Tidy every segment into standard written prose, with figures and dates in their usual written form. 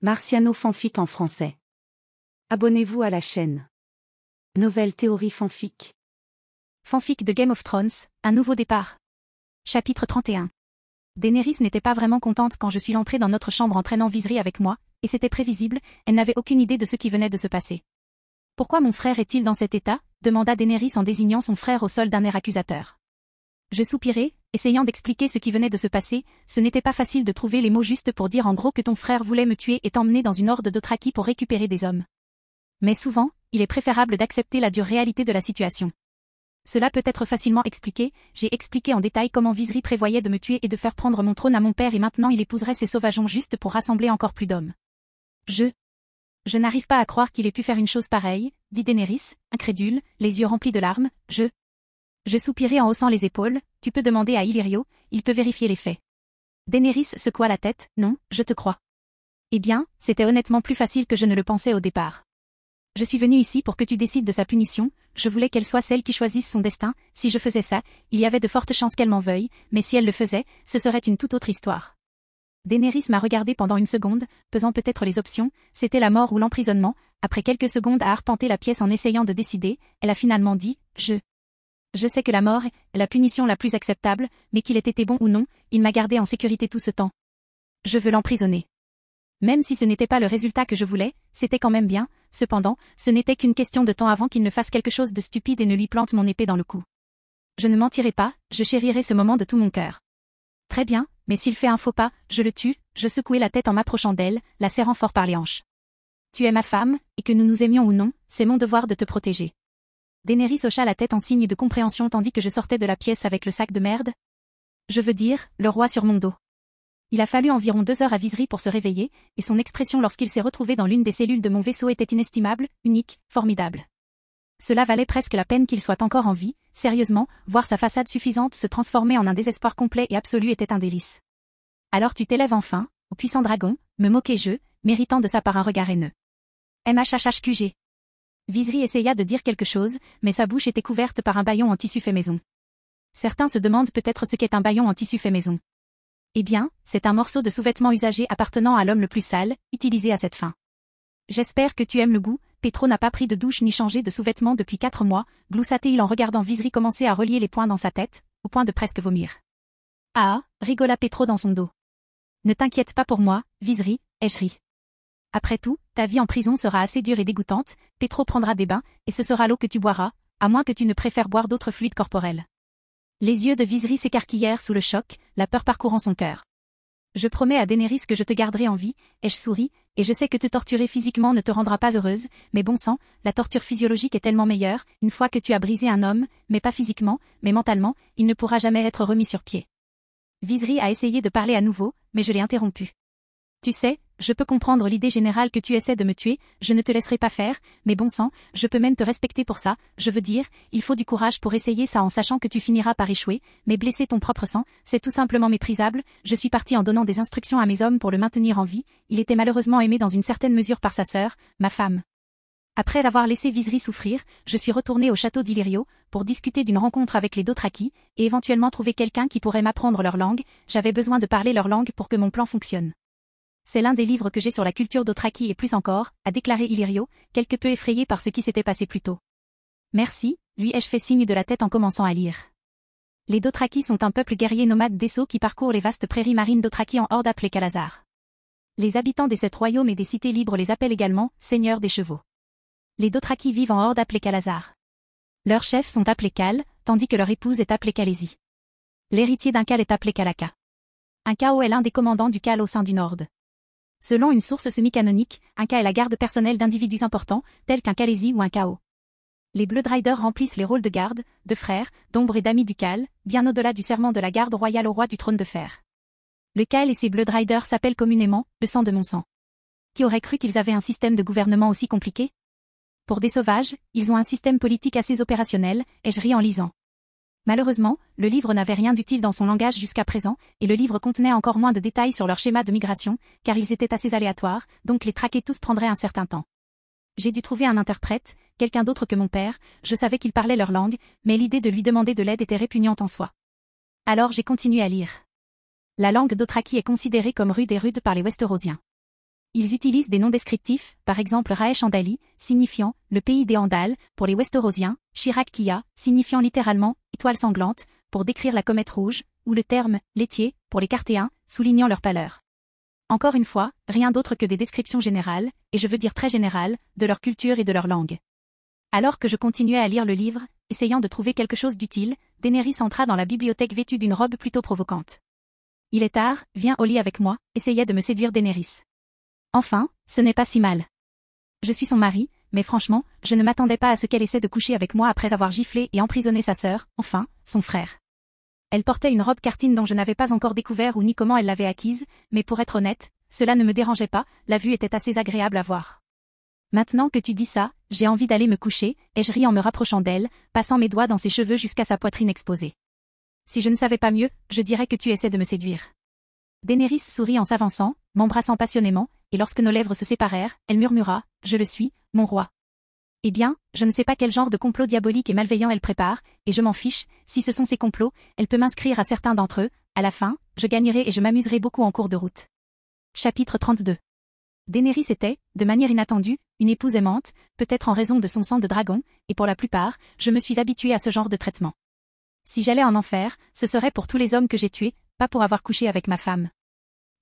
Marciano fanfic en français. Abonnez-vous à la chaîne. Nouvelle théorie fanfic. Fanfic de Game of Thrones, un nouveau départ. Chapitre 31. Daenerys n'était pas vraiment contente quand je suis entrée dans notre chambre entraînant Viserys avec moi, et c'était prévisible, elle n'avait aucune idée de ce qui venait de se passer. « Pourquoi mon frère est-il dans cet état ?» demanda Daenerys en désignant son frère au sol d'un air accusateur. Je soupirai, essayant d'expliquer ce qui venait de se passer. Ce n'était pas facile de trouver les mots justes pour dire en gros que ton frère voulait me tuer et t'emmener dans une horde d'Dothraki pour récupérer des hommes. Mais souvent, il est préférable d'accepter la dure réalité de la situation. Cela peut être facilement expliqué, j'ai expliqué en détail comment Viserys prévoyait de me tuer et de faire prendre mon trône à mon père et maintenant il épouserait ces sauvageons juste pour rassembler encore plus d'hommes. Je n'arrive pas à croire qu'il ait pu faire une chose pareille, dit Daenerys, incrédule, les yeux remplis de larmes, Je soupirai en haussant les épaules, tu peux demander à Illyrio, il peut vérifier les faits. Daenerys secoua la tête, non, je te crois. Eh bien, c'était honnêtement plus facile que je ne le pensais au départ. Je suis venue ici pour que tu décides de sa punition, je voulais qu'elle soit celle qui choisisse son destin, si je faisais ça, il y avait de fortes chances qu'elle m'en veuille, mais si elle le faisait, ce serait une toute autre histoire. Daenerys m'a regardé pendant une seconde, pesant peut-être les options, c'était la mort ou l'emprisonnement, après quelques secondes à arpenter la pièce en essayant de décider, elle a finalement dit, Je sais que la mort est la punition la plus acceptable, mais qu'il ait été bon ou non, il m'a gardé en sécurité tout ce temps. Je veux l'emprisonner. Même si ce n'était pas le résultat que je voulais, c'était quand même bien, cependant, ce n'était qu'une question de temps avant qu'il ne fasse quelque chose de stupide et ne lui plante mon épée dans le cou. Je ne mentirai pas, je chérirai ce moment de tout mon cœur. Très bien, mais s'il fait un faux pas, je le tue, je secouai la tête en m'approchant d'elle, la serrant fort par les hanches. Tu es ma femme, et que nous nous aimions ou non, c'est mon devoir de te protéger. Daenerys hocha la tête en signe de compréhension tandis que je sortais de la pièce avec le sac de merde. Je veux dire, le roi sur mon dos. Il a fallu environ 2 heures à Viserys pour se réveiller, et son expression lorsqu'il s'est retrouvé dans l'une des cellules de mon vaisseau était inestimable, unique, formidable. Cela valait presque la peine qu'il soit encore en vie, sérieusement, voir sa façade suffisante se transformer en un désespoir complet et absolu était un délice. Alors tu t'élèves enfin, ô puissant dragon, me moquai-je, méritant de sa part un regard haineux. MHHHQG. Viserys essaya de dire quelque chose, mais sa bouche était couverte par un bâillon en tissu fait maison. Certains se demandent peut-être ce qu'est un bâillon en tissu fait maison. Eh bien, c'est un morceau de sous-vêtement usagé appartenant à l'homme le plus sale, utilisé à cette fin. J'espère que tu aimes le goût, Petro n'a pas pris de douche ni changé de sous-vêtements depuis 4 mois, gloussa-t-il en regardant Viserys commencer à relier les poings dans sa tête, au point de presque vomir. Ah, rigola Petro dans son dos. Ne t'inquiète pas pour moi, Viserys, ai-je ri. Après tout, ta vie en prison sera assez dure et dégoûtante, Petro prendra des bains, et ce sera l'eau que tu boiras, à moins que tu ne préfères boire d'autres fluides corporels. Les yeux de Viserys s'écarquillèrent sous le choc, la peur parcourant son cœur. Je promets à Daenerys que je te garderai en vie, ai-je souri, et je sais que te torturer physiquement ne te rendra pas heureuse, mais bon sang, la torture physiologique est tellement meilleure, une fois que tu as brisé un homme, mais pas physiquement, mais mentalement, il ne pourra jamais être remis sur pied. Viserys a essayé de parler à nouveau, mais je l'ai interrompu. Tu sais, je peux comprendre l'idée générale que tu essaies de me tuer, je ne te laisserai pas faire, mais bon sang, je peux même te respecter pour ça, je veux dire, il faut du courage pour essayer ça en sachant que tu finiras par échouer, mais blesser ton propre sang, c'est tout simplement méprisable, je suis parti en donnant des instructions à mes hommes pour le maintenir en vie, il était malheureusement aimé dans une certaine mesure par sa sœur, ma femme. Après avoir laissé Viserys souffrir, je suis retourné au château d'Illyrio, pour discuter d'une rencontre avec les Dothraki, et éventuellement trouver quelqu'un qui pourrait m'apprendre leur langue, j'avais besoin de parler leur langue pour que mon plan fonctionne. C'est l'un des livres que j'ai sur la culture Dothraki et plus encore, a déclaré Illyrio, quelque peu effrayé par ce qui s'était passé plus tôt. Merci, lui ai-je fait signe de la tête en commençant à lire. Les Dothraki sont un peuple guerrier nomade d'Esso qui parcourt les vastes prairies marines Dothraki en horde appelées Khalasar. Les habitants des 7 royaumes et des cités libres les appellent également seigneurs des chevaux. Les Dothraki vivent en horde appelée Khalasar. Leurs chefs sont appelés Khal, tandis que leur épouse est appelée Khaleesi. L'héritier d'un Khal est appelé Khalaka. Un Khao est l'un des commandants du Khal au sein d'une horde. Selon une source semi-canonique, un Khal est la garde personnelle d'individus importants, tels qu'un Khaleesi ou un Khao. Les Blood Riders remplissent les rôles de garde, de frères, d'ombre et d'amis du Khal, bien au-delà du serment de la garde royale au roi du trône de fer. Le Khal et ses Blood Riders s'appellent communément « le sang de mon sang ». Qui aurait cru qu'ils avaient un système de gouvernement aussi compliqué? Pour des sauvages, ils ont un système politique assez opérationnel, ai-je ri en lisant. Malheureusement, le livre n'avait rien d'utile dans son langage jusqu'à présent, et le livre contenait encore moins de détails sur leur schéma de migration, car ils étaient assez aléatoires, donc les traquer tous prendrait un certain temps. J'ai dû trouver un interprète, quelqu'un d'autre que mon père, je savais qu'il parlait leur langue, mais l'idée de lui demander de l'aide était répugnante en soi. Alors j'ai continué à lire. La langue Dothraki est considérée comme rude et rude par les Westerosiens. Ils utilisent des noms descriptifs, par exemple Raesh Andali, signifiant « le pays des Andales » pour les Westerosiens, Chirac Kia, signifiant littéralement « étoile sanglante » pour décrire la comète rouge, ou le terme « laitier » pour les Cartéens, soulignant leur pâleur. Encore une fois, rien d'autre que des descriptions générales, et je veux dire très générales, de leur culture et de leur langue. Alors que je continuais à lire le livre, essayant de trouver quelque chose d'utile, Daenerys entra dans la bibliothèque vêtue d'une robe plutôt provocante. « Il est tard, viens au lit avec moi », essayait de me séduire Daenerys. Enfin, ce n'est pas si mal. Je suis son mari, mais franchement, je ne m'attendais pas à ce qu'elle essaie de coucher avec moi après avoir giflé et emprisonné sa sœur, enfin, son frère. Elle portait une robe cartine dont je n'avais pas encore découvert ou ni comment elle l'avait acquise, mais pour être honnête, cela ne me dérangeait pas, la vue était assez agréable à voir. Maintenant que tu dis ça, j'ai envie d'aller me coucher, ai-je ri en me rapprochant d'elle, passant mes doigts dans ses cheveux jusqu'à sa poitrine exposée. Si je ne savais pas mieux, je dirais que tu essaies de me séduire. Daenerys sourit en s'avançant, m'embrassant passionnément, et lorsque nos lèvres se séparèrent, elle murmura « Je le suis, mon roi ». Eh bien, je ne sais pas quel genre de complot diabolique et malveillant elle prépare, et je m'en fiche, si ce sont ces complots, elle peut m'inscrire à certains d'entre eux, à la fin, je gagnerai et je m'amuserai beaucoup en cours de route. Chapitre 32. Daenerys était, de manière inattendue, une épouse aimante, peut-être en raison de son sang de dragon, et pour la plupart, je me suis habituée à ce genre de traitement. Si j'allais en enfer, ce serait pour tous les hommes que j'ai tués, pas pour avoir couché avec ma femme.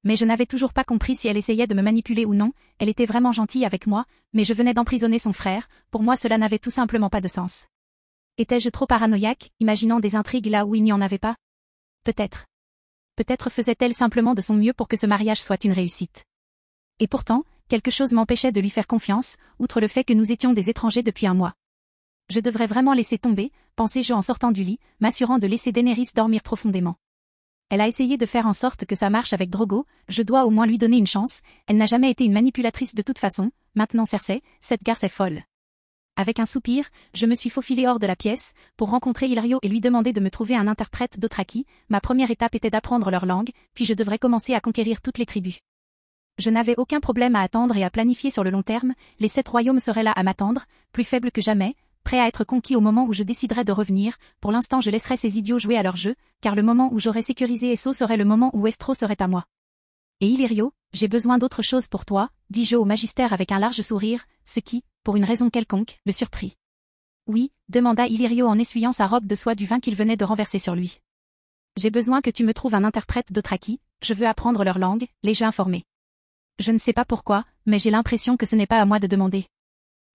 Mais je n'avais toujours pas compris si elle essayait de me manipuler ou non, elle était vraiment gentille avec moi, mais je venais d'emprisonner son frère, pour moi cela n'avait tout simplement pas de sens. Étais-je trop paranoïaque, imaginant des intrigues là où il n'y en avait pas? Peut-être. Peut-être faisait-elle simplement de son mieux pour que ce mariage soit une réussite. Et pourtant, quelque chose m'empêchait de lui faire confiance, outre le fait que nous étions des étrangers depuis un mois. Je devrais vraiment laisser tomber, pensais-je en sortant du lit, m'assurant de laisser Daenerys dormir profondément. Elle a essayé de faire en sorte que ça marche avec Drogo, je dois au moins lui donner une chance, elle n'a jamais été une manipulatrice de toute façon, maintenant Cersei, cette garce est folle. Avec un soupir, je me suis faufilée hors de la pièce, pour rencontrer Illyrio et lui demander de me trouver un interprète d'Dothraki, ma première étape était d'apprendre leur langue, puis je devrais commencer à conquérir toutes les tribus. Je n'avais aucun problème à attendre et à planifier sur le long terme, les 7 royaumes seraient là à m'attendre, plus faibles que jamais, prêt à être conquis au moment où je déciderais de revenir, pour l'instant je laisserai ces idiots jouer à leur jeu, car le moment où j'aurai sécurisé Esso serait le moment où Westeros serait à moi. Et Illyrio, j'ai besoin d'autre chose pour toi, dis-je au magistère avec un large sourire, ce qui, pour une raison quelconque, le surprit. Oui, demanda Illyrio en essuyant sa robe de soie du vin qu'il venait de renverser sur lui. J'ai besoin que tu me trouves un interprète d'Dothraki, je veux apprendre leur langue, l'ai-je informé. Je ne sais pas pourquoi, mais j'ai l'impression que ce n'est pas à moi de demander.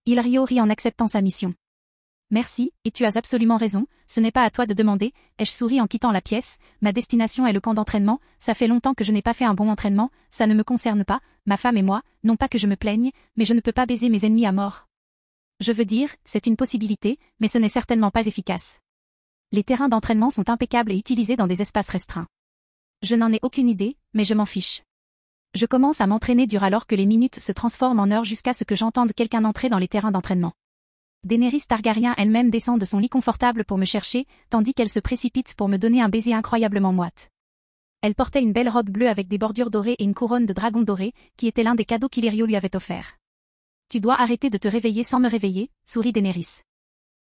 Illyrio rit en acceptant sa mission. Merci, et tu as absolument raison, ce n'est pas à toi de demander, ai-je souri en quittant la pièce, ma destination est le camp d'entraînement, ça fait longtemps que je n'ai pas fait un bon entraînement, ça ne me concerne pas, ma femme et moi, non pas que je me plaigne, mais je ne peux pas baiser mes ennemis à mort. Je veux dire, c'est une possibilité, mais ce n'est certainement pas efficace. Les terrains d'entraînement sont impeccables et utilisés dans des espaces restreints. Je n'en ai aucune idée, mais je m'en fiche. Je commence à m'entraîner dur alors que les minutes se transforment en heures jusqu'à ce que j'entende quelqu'un entrer dans les terrains d'entraînement. Daenerys Targaryen elle-même descend de son lit confortable pour me chercher, tandis qu'elle se précipite pour me donner un baiser incroyablement moite. Elle portait une belle robe bleue avec des bordures dorées et une couronne de dragon doré, qui était l'un des cadeaux qu'Illyrio lui avait offert. Tu dois arrêter de te réveiller sans me réveiller, sourit Daenerys.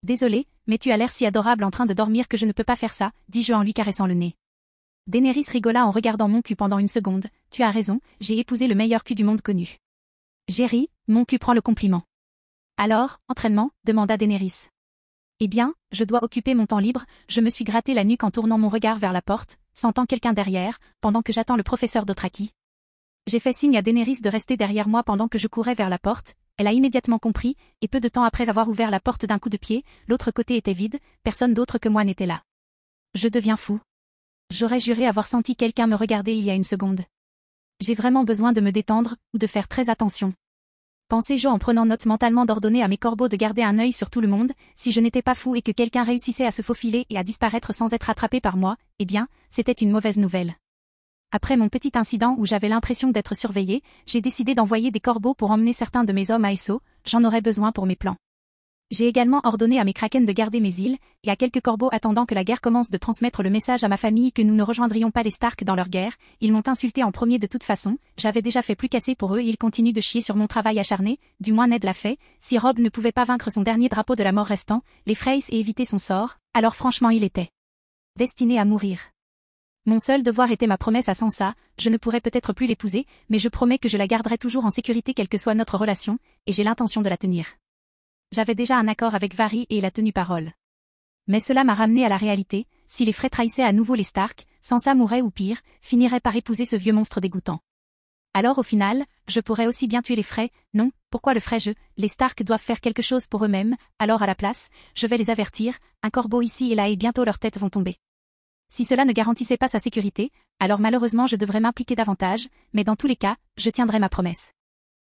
Désolée, mais tu as l'air si adorable en train de dormir que je ne peux pas faire ça, dis-je en lui caressant le nez. Daenerys rigola en regardant mon cul pendant une seconde, tu as raison, j'ai épousé le meilleur cul du monde connu. J'ai ri, mon cul prend le compliment. Alors, entraînement, demanda Daenerys. Eh bien, je dois occuper mon temps libre, je me suis gratté la nuque en tournant mon regard vers la porte, sentant quelqu'un derrière, pendant que j'attends le professeur Dothraki. J'ai fait signe à Daenerys de rester derrière moi pendant que je courais vers la porte, elle a immédiatement compris, et peu de temps après avoir ouvert la porte d'un coup de pied, l'autre côté était vide, personne d'autre que moi n'était là. Je deviens fou. J'aurais juré avoir senti quelqu'un me regarder il y a une seconde. J'ai vraiment besoin de me détendre, ou de faire très attention. Pensais-je en prenant note mentalement d'ordonner à mes corbeaux de garder un œil sur tout le monde, si je n'étais pas fou et que quelqu'un réussissait à se faufiler et à disparaître sans être attrapé par moi, eh bien, c'était une mauvaise nouvelle. Après mon petit incident où j'avais l'impression d'être surveillé, j'ai décidé d'envoyer des corbeaux pour emmener certains de mes hommes à Esso, j'en aurais besoin pour mes plans. J'ai également ordonné à mes kraken de garder mes îles, et à quelques corbeaux attendant que la guerre commence de transmettre le message à ma famille que nous ne rejoindrions pas les Stark dans leur guerre, ils m'ont insulté en premier de toute façon, j'avais déjà fait plus qu'assez pour eux et ils continuent de chier sur mon travail acharné, du moins Ned l'a fait, si Robb ne pouvait pas vaincre son dernier drapeau de la mort restant, les Freys et éviter son sort, alors franchement il était destiné à mourir. Mon seul devoir était ma promesse à Sansa, je ne pourrais peut-être plus l'épouser, mais je promets que je la garderai toujours en sécurité quelle que soit notre relation, et j'ai l'intention de la tenir. J'avais déjà un accord avec Varys et il a tenu parole. Mais cela m'a ramené à la réalité, si les Frey trahissaient à nouveau les Stark, Sansa mourrait ou pire, finirait par épouser ce vieux monstre dégoûtant. Alors au final, je pourrais aussi bien tuer les Frey, non, pourquoi le ferais-je? Les Stark doivent faire quelque chose pour eux-mêmes, alors à la place, je vais les avertir, un corbeau ici et là et bientôt leurs têtes vont tomber. Si cela ne garantissait pas sa sécurité, alors malheureusement je devrais m'impliquer davantage, mais dans tous les cas, je tiendrai ma promesse.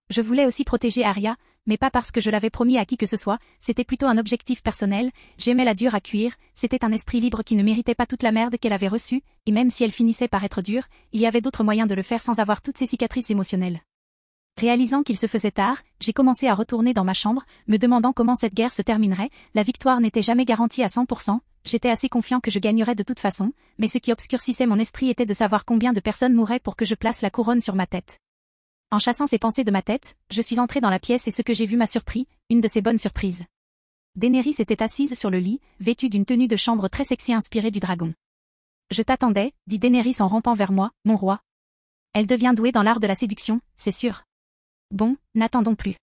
Je voulais aussi protéger Arya, mais pas parce que je l'avais promis à qui que ce soit, c'était plutôt un objectif personnel, j'aimais la dure à cuire, c'était un esprit libre qui ne méritait pas toute la merde qu'elle avait reçue, et même si elle finissait par être dure, il y avait d'autres moyens de le faire sans avoir toutes ces cicatrices émotionnelles. Réalisant qu'il se faisait tard, j'ai commencé à retourner dans ma chambre, me demandant comment cette guerre se terminerait, la victoire n'était jamais garantie à 100%, j'étais assez confiant que je gagnerais de toute façon, mais ce qui obscurcissait mon esprit était de savoir combien de personnes mourraient pour que je place la couronne sur ma tête. En chassant ces pensées de ma tête, je suis entrée dans la pièce et ce que j'ai vu m'a surpris, une de ces bonnes surprises. Daenerys était assise sur le lit, vêtue d'une tenue de chambre très sexy inspirée du dragon. « Je t'attendais », dit Daenerys en rampant vers moi, « mon roi. » Elle devient douée dans l'art de la séduction, c'est sûr. Bon, n'attendons plus.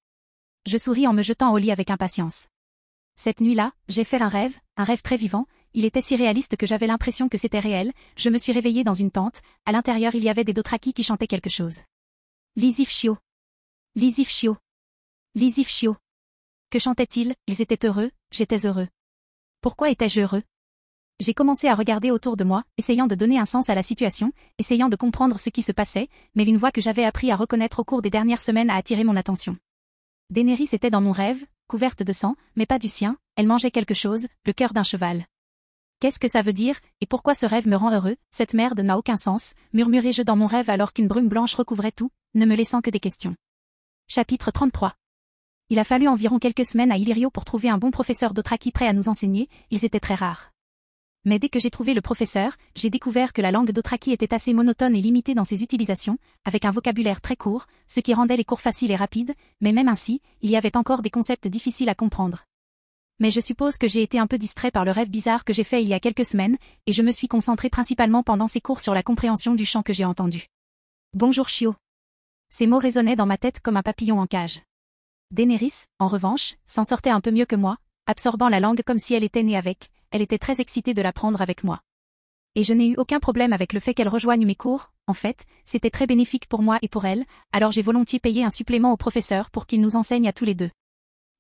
Je souris en me jetant au lit avec impatience. Cette nuit-là, j'ai fait un rêve très vivant, il était si réaliste que j'avais l'impression que c'était réel, je me suis réveillée dans une tente, à l'intérieur il y avait des Dothraki qui chantaient quelque chose. Lysif Chio. Lysif Chio. Lysif Chio. Que chantaient-ils? Ils étaient heureux, j'étais heureux. Pourquoi étais-je heureux? J'ai commencé à regarder autour de moi, essayant de donner un sens à la situation, essayant de comprendre ce qui se passait, mais une voix que j'avais appris à reconnaître au cours des dernières semaines a attiré mon attention. Daenerys était dans mon rêve, couverte de sang, mais pas du sien, elle mangeait quelque chose, le cœur d'un cheval. Qu'est-ce que ça veut dire, et pourquoi ce rêve me rend heureux? Cette merde n'a aucun sens, murmurai-je dans mon rêve alors qu'une brume blanche recouvrait tout, ne me laissant que des questions. Chapitre 33. Il a fallu environ quelques semaines à Illyrio pour trouver un bon professeur Dothraki prêt à nous enseigner, ils étaient très rares. Mais dès que j'ai trouvé le professeur, j'ai découvert que la langue Dothraki était assez monotone et limitée dans ses utilisations, avec un vocabulaire très court, ce qui rendait les cours faciles et rapides, mais même ainsi, il y avait encore des concepts difficiles à comprendre. Mais je suppose que j'ai été un peu distrait par le rêve bizarre que j'ai fait il y a quelques semaines, et je me suis concentré principalement pendant ces cours sur la compréhension du chant que j'ai entendu. Bonjour Chio. Ces mots résonnaient dans ma tête comme un papillon en cage. Daenerys, en revanche, s'en sortait un peu mieux que moi, absorbant la langue comme si elle était née avec, elle était très excitée de l'apprendre avec moi. Et je n'ai eu aucun problème avec le fait qu'elle rejoigne mes cours, en fait, c'était très bénéfique pour moi et pour elle, alors j'ai volontiers payé un supplément au professeur pour qu'il nous enseigne à tous les deux.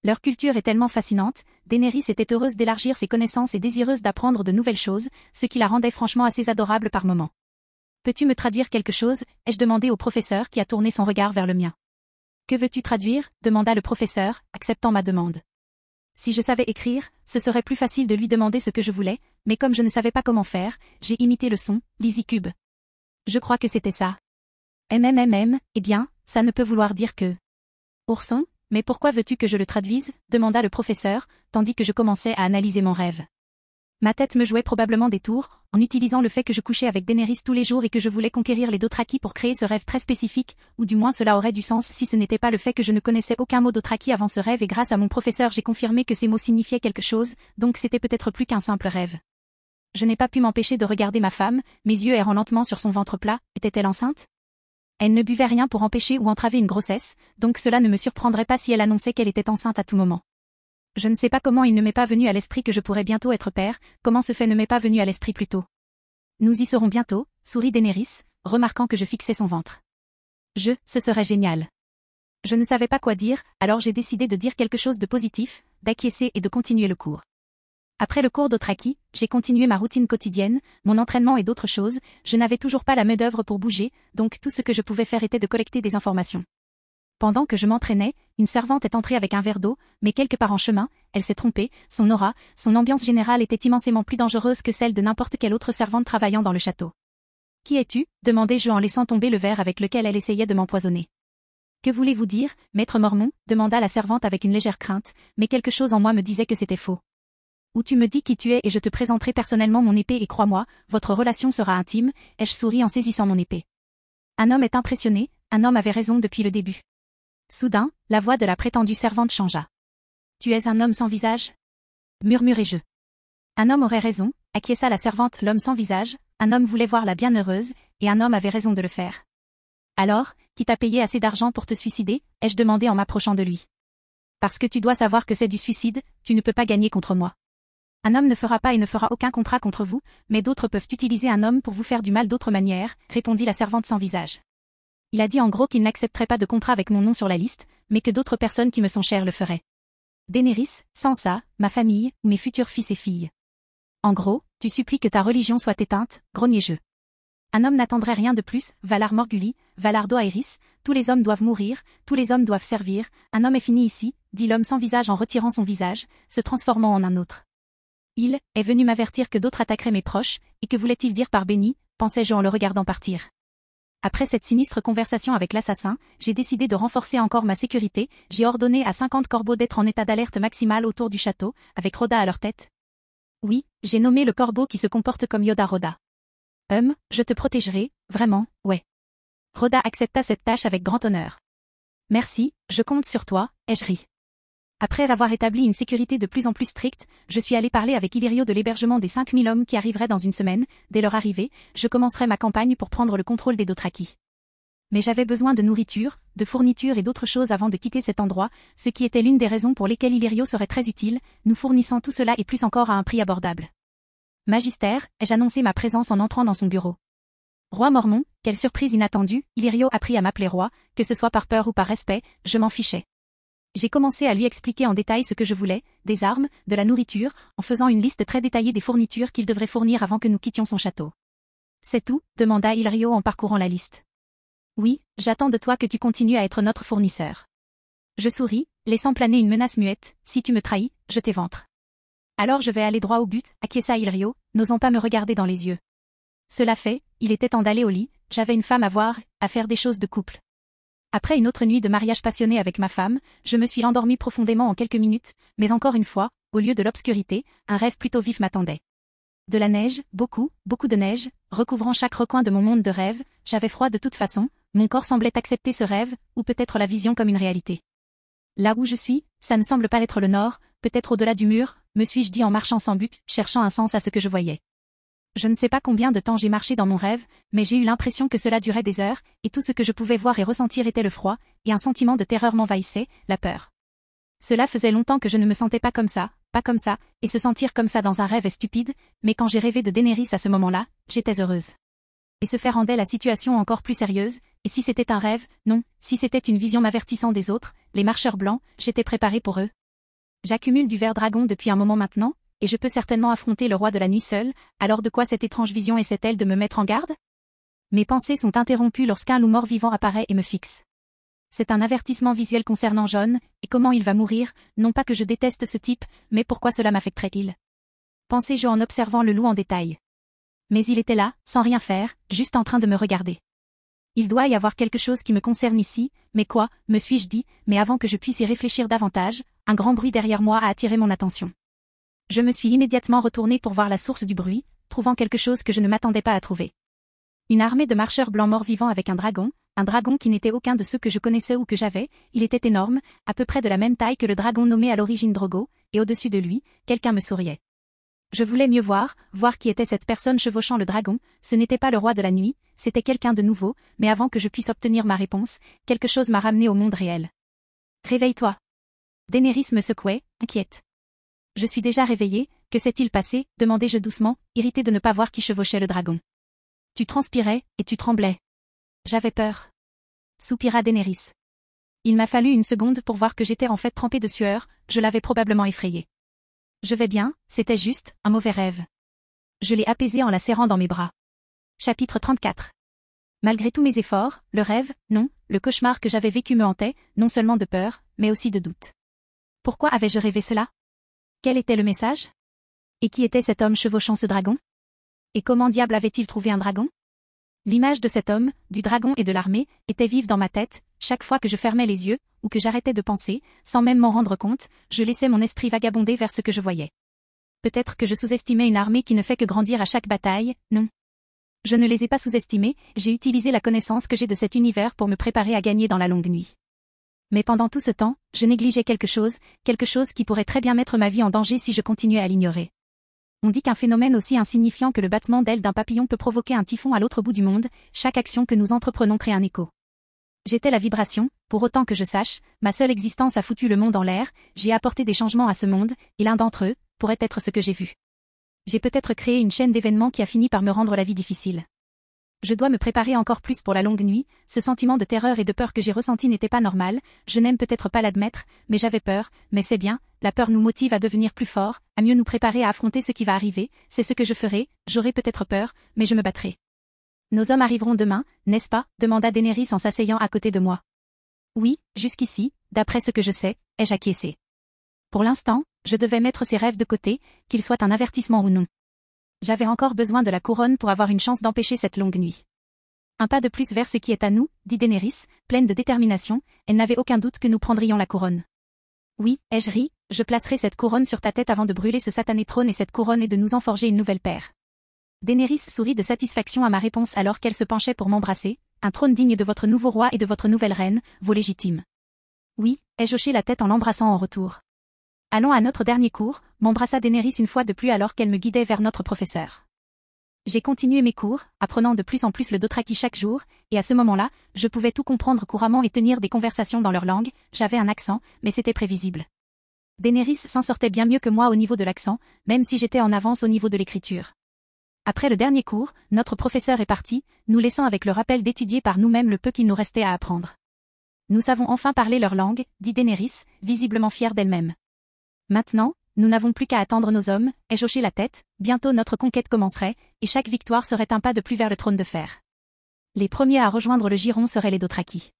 Leur culture est tellement fascinante, Daenerys était heureuse d'élargir ses connaissances et désireuse d'apprendre de nouvelles choses, ce qui la rendait franchement assez adorable par moments. Peux-tu me traduire quelque chose? Ai-je demandé au professeur qui a tourné son regard vers le mien. Que veux-tu traduire? Demanda le professeur, acceptant ma demande. Si je savais écrire, ce serait plus facile de lui demander ce que je voulais, mais comme je ne savais pas comment faire, j'ai imité le son, Lysicube. Je crois que c'était ça. Eh bien, ça ne peut vouloir dire que... Ourson? Mais pourquoi veux-tu que je le traduise? Demanda le professeur, tandis que je commençais à analyser mon rêve. Ma tête me jouait probablement des tours, en utilisant le fait que je couchais avec Daenerys tous les jours et que je voulais conquérir les Dothraki pour créer ce rêve très spécifique, ou du moins cela aurait du sens si ce n'était pas le fait que je ne connaissais aucun mot Dothraki avant ce rêve et grâce à mon professeur j'ai confirmé que ces mots signifiaient quelque chose, donc c'était peut-être plus qu'un simple rêve. Je n'ai pas pu m'empêcher de regarder ma femme, mes yeux errant lentement sur son ventre plat, était-elle enceinte? Elle ne buvait rien pour empêcher ou entraver une grossesse, donc cela ne me surprendrait pas si elle annonçait qu'elle était enceinte à tout moment. Je ne sais pas comment il ne m'est pas venu à l'esprit que je pourrais bientôt être père, comment ce fait ne m'est pas venu à l'esprit plus tôt. Nous y serons bientôt, sourit Daenerys, remarquant que je fixais son ventre. Ce serait génial. Je ne savais pas quoi dire, alors j'ai décidé de dire quelque chose de positif, d'acquiescer et de continuer le cours. Après le cours Dothraki, j'ai continué ma routine quotidienne, mon entraînement et d'autres choses, je n'avais toujours pas la main-d'œuvre pour bouger, donc tout ce que je pouvais faire était de collecter des informations. Pendant que je m'entraînais, une servante est entrée avec un verre d'eau, mais quelque part en chemin, elle s'est trompée, son aura, son ambiance générale était immensément plus dangereuse que celle de n'importe quelle autre servante travaillant dans le château. « Qui es-tu » demandai-je en laissant tomber le verre avec lequel elle essayait de m'empoisonner. « Que voulez-vous dire, maître Mormont » demanda la servante avec une légère crainte, mais quelque chose en moi me disait que c'était faux. « Ou tu me dis qui tu es et je te présenterai personnellement mon épée et crois-moi, votre relation sera intime » ai-je souri en saisissant mon épée. Un homme est impressionné, un homme avait raison depuis le début. Soudain, la voix de la prétendue servante changea. « Tu es un homme sans visage » murmurai-je. Un homme aurait raison, acquiesça la servante l'homme sans visage, un homme voulait voir la bienheureuse, et un homme avait raison de le faire. Alors, qui t'a payé assez d'argent pour te suicider, ai-je demandé en m'approchant de lui. Parce que tu dois savoir que c'est du suicide, tu ne peux pas gagner contre moi. Un homme ne fera pas et ne fera aucun contrat contre vous, mais d'autres peuvent utiliser un homme pour vous faire du mal d'autres manières, répondit la servante sans visage. Il a dit en gros qu'il n'accepterait pas de contrat avec mon nom sur la liste, mais que d'autres personnes qui me sont chères le feraient. Daenerys, Sansa, ma famille, ou mes futurs fils et filles. En gros, tu supplies que ta religion soit éteinte, grognai-je. Un homme n'attendrait rien de plus, Valar Morguli, Valar Dohaeris, tous les hommes doivent mourir, tous les hommes doivent servir, un homme est fini ici, dit l'homme sans visage en retirant son visage, se transformant en un autre. Il est venu m'avertir que d'autres attaqueraient mes proches, et que voulait-il dire par béni, pensais-je en le regardant partir. Après cette sinistre conversation avec l'assassin, j'ai décidé de renforcer encore ma sécurité, j'ai ordonné à 50 corbeaux d'être en état d'alerte maximale autour du château, avec Rhoda à leur tête. Oui, j'ai nommé le corbeau qui se comporte comme Yoda Rhoda. Je te protégerai, vraiment, ouais. Rhoda accepta cette tâche avec grand honneur. Merci, je compte sur toi, ai-je ri. Après avoir établi une sécurité de plus en plus stricte, je suis allé parler avec Illyrio de l'hébergement des 5000 hommes qui arriveraient dans une semaine, dès leur arrivée, je commencerai ma campagne pour prendre le contrôle des Dothraki. Mais j'avais besoin de nourriture, de fournitures et d'autres choses avant de quitter cet endroit, ce qui était l'une des raisons pour lesquelles Illyrio serait très utile, nous fournissant tout cela et plus encore à un prix abordable. Magister, ai-je annoncé ma présence en entrant dans son bureau. Roi Mormon, quelle surprise inattendue, Illyrio apprit à m'appeler roi, que ce soit par peur ou par respect, je m'en fichais. J'ai commencé à lui expliquer en détail ce que je voulais, des armes, de la nourriture, en faisant une liste très détaillée des fournitures qu'il devrait fournir avant que nous quittions son château. C'est tout, demanda Illyrio en parcourant la liste. Oui, j'attends de toi que tu continues à être notre fournisseur. Je souris, laissant planer une menace muette, si tu me trahis, je t'éventre. Alors je vais aller droit au but, acquiesça Illyrio, n'osant pas me regarder dans les yeux. Cela fait, il était temps d'aller au lit, j'avais une femme à voir, à faire des choses de couple. Après une autre nuit de mariage passionné avec ma femme, je me suis endormie profondément en quelques minutes, mais encore une fois, au lieu de l'obscurité, un rêve plutôt vif m'attendait. De la neige, beaucoup, beaucoup de neige, recouvrant chaque recoin de mon monde de rêve, j'avais froid de toute façon, mon corps semblait accepter ce rêve, ou peut-être la vision comme une réalité. Là où je suis, ça ne semble pas être le nord, peut-être au-delà du mur, me suis-je dit en marchant sans but, cherchant un sens à ce que je voyais. Je ne sais pas combien de temps j'ai marché dans mon rêve, mais j'ai eu l'impression que cela durait des heures, et tout ce que je pouvais voir et ressentir était le froid, et un sentiment de terreur m'envahissait, la peur. Cela faisait longtemps que je ne me sentais pas comme ça, et se sentir comme ça dans un rêve est stupide, mais quand j'ai rêvé de Daenerys à ce moment-là, j'étais heureuse. Et ce fait rendait la situation encore plus sérieuse, et si c'était un rêve, non, si c'était une vision m'avertissant des autres, les marcheurs blancs, j'étais préparée pour eux. J'accumule du ver dragon depuis un moment maintenant, et je peux certainement affronter le roi de la nuit seul, alors de quoi cette étrange vision essaie-t-elle de me mettre en garde? Mes pensées sont interrompues lorsqu'un loup mort-vivant apparaît et me fixe. C'est un avertissement visuel concernant Jon, et comment il va mourir, non pas que je déteste ce type, mais pourquoi cela m'affecterait-il? Pensais-je en observant le loup en détail. Mais il était là, sans rien faire, juste en train de me regarder. Il doit y avoir quelque chose qui me concerne ici, mais quoi, me suis-je dit, mais avant que je puisse y réfléchir davantage, un grand bruit derrière moi a attiré mon attention. Je me suis immédiatement retournée pour voir la source du bruit, trouvant quelque chose que je ne m'attendais pas à trouver. Une armée de marcheurs blancs morts-vivants avec un dragon qui n'était aucun de ceux que je connaissais ou que j'avais, il était énorme, à peu près de la même taille que le dragon nommé à l'origine Drogo, et au-dessus de lui, quelqu'un me souriait. Je voulais mieux voir qui était cette personne chevauchant le dragon, ce n'était pas le roi de la nuit, c'était quelqu'un de nouveau, mais avant que je puisse obtenir ma réponse, quelque chose m'a ramené au monde réel. Réveille-toi. Daenerys me secouait, inquiète. Je suis déjà réveillée, que s'est-il passé, demandai-je doucement, irritée de ne pas voir qui chevauchait le dragon. Tu transpirais, et tu tremblais. J'avais peur. Soupira Daenerys. Il m'a fallu une seconde pour voir que j'étais en fait trempée de sueur, je l'avais probablement effrayée. Je vais bien, c'était juste, un mauvais rêve. Je l'ai apaisée en la serrant dans mes bras. Chapitre 34. Malgré tous mes efforts, le rêve, non, le cauchemar que j'avais vécu me hantait, non seulement de peur, mais aussi de doute. Pourquoi avais-je rêvé cela? Quel était le message? Et qui était cet homme chevauchant ce dragon? Et comment diable avait-il trouvé un dragon? L'image de cet homme, du dragon et de l'armée, était vive dans ma tête, chaque fois que je fermais les yeux, ou que j'arrêtais de penser, sans même m'en rendre compte, je laissais mon esprit vagabonder vers ce que je voyais. Peut-être que je sous-estimais une armée qui ne fait que grandir à chaque bataille, non. Je ne les ai pas sous-estimés, j'ai utilisé la connaissance que j'ai de cet univers pour me préparer à gagner dans la longue nuit. Mais pendant tout ce temps, je négligeais quelque chose qui pourrait très bien mettre ma vie en danger si je continuais à l'ignorer. On dit qu'un phénomène aussi insignifiant que le battement d'aile d'un papillon peut provoquer un typhon à l'autre bout du monde, chaque action que nous entreprenons crée un écho. J'étais la vibration, pour autant que je sache, ma seule existence a foutu le monde en l'air, j'ai apporté des changements à ce monde, et l'un d'entre eux, pourrait être ce que j'ai vu. J'ai peut-être créé une chaîne d'événements qui a fini par me rendre la vie difficile. Je dois me préparer encore plus pour la longue nuit, ce sentiment de terreur et de peur que j'ai ressenti n'était pas normal, je n'aime peut-être pas l'admettre, mais j'avais peur, mais c'est bien, la peur nous motive à devenir plus forts, à mieux nous préparer à affronter ce qui va arriver, c'est ce que je ferai, j'aurai peut-être peur, mais je me battrai. Nos hommes arriveront demain, n'est-ce pas, demanda Daenerys en s'asseyant à côté de moi. Oui, jusqu'ici, d'après ce que je sais, ai-je acquiescé. Pour l'instant, je devais mettre ces rêves de côté, qu'ils soient un avertissement ou non. J'avais encore besoin de la couronne pour avoir une chance d'empêcher cette longue nuit. Un pas de plus vers ce qui est à nous, dit Daenerys, pleine de détermination, elle n'avait aucun doute que nous prendrions la couronne. Oui, ai-je ri, je placerai cette couronne sur ta tête avant de brûler ce satané trône et cette couronne et de nous en forger une nouvelle paire. Daenerys sourit de satisfaction à ma réponse alors qu'elle se penchait pour m'embrasser, un trône digne de votre nouveau roi et de votre nouvelle reine, vos légitimes. Oui, ai-je hoché la tête en l'embrassant en retour. Allons à notre dernier cours, m'embrassa Daenerys une fois de plus alors qu'elle me guidait vers notre professeur. J'ai continué mes cours, apprenant de plus en plus le Dothraki chaque jour, et à ce moment-là, je pouvais tout comprendre couramment et tenir des conversations dans leur langue, j'avais un accent, mais c'était prévisible. Daenerys s'en sortait bien mieux que moi au niveau de l'accent, même si j'étais en avance au niveau de l'écriture. Après le dernier cours, notre professeur est parti, nous laissant avec le rappel d'étudier par nous-mêmes le peu qu'il nous restait à apprendre. Nous savons enfin parler leur langue, dit Daenerys, visiblement fière d'elle-même. Maintenant, nous n'avons plus qu'à attendre nos hommes, ai-je hoché la tête, bientôt notre conquête commencerait, et chaque victoire serait un pas de plus vers le trône de fer. Les premiers à rejoindre le giron seraient les Dothraki.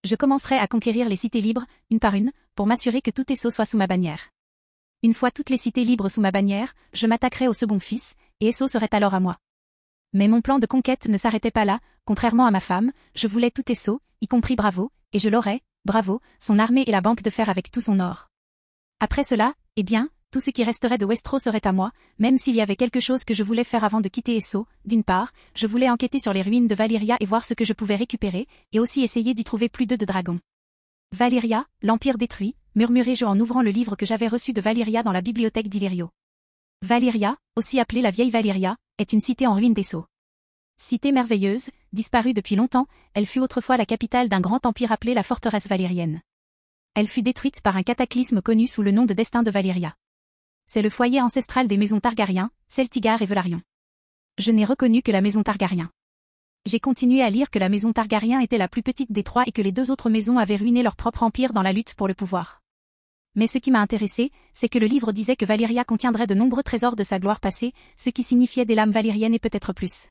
Je commencerai à conquérir les cités libres, une par une, pour m'assurer que tout Essos soit sous ma bannière. Une fois toutes les cités libres sous ma bannière, je m'attaquerai au second fils, et Essos serait alors à moi. Mais mon plan de conquête ne s'arrêtait pas là, contrairement à ma femme, je voulais tout Essos, y compris Bravo, et je l'aurais, Bravo, son armée et la banque de fer avec tout son or. Après cela, eh bien, tout ce qui resterait de Westeros serait à moi, même s'il y avait quelque chose que je voulais faire avant de quitter Essos. D'une part, je voulais enquêter sur les ruines de Valyria et voir ce que je pouvais récupérer, et aussi essayer d'y trouver plus de dragons. Valyria, l'Empire détruit, murmurai-je en ouvrant le livre que j'avais reçu de Valyria dans la bibliothèque d'Illyrio. Valyria, aussi appelée la vieille Valyria, est une cité en ruine d'Essos. Cité merveilleuse, disparue depuis longtemps, elle fut autrefois la capitale d'un grand empire appelé la forteresse valyrienne. Elle fut détruite par un cataclysme connu sous le nom de destin de Valyria. C'est le foyer ancestral des maisons Targaryen, Celtigar et Velaryon. Je n'ai reconnu que la maison Targaryen. J'ai continué à lire que la maison Targaryen était la plus petite des trois et que les deux autres maisons avaient ruiné leur propre empire dans la lutte pour le pouvoir. Mais ce qui m'a intéressé, c'est que le livre disait que Valyria contiendrait de nombreux trésors de sa gloire passée, ce qui signifiait des lames valyriennes et peut-être plus.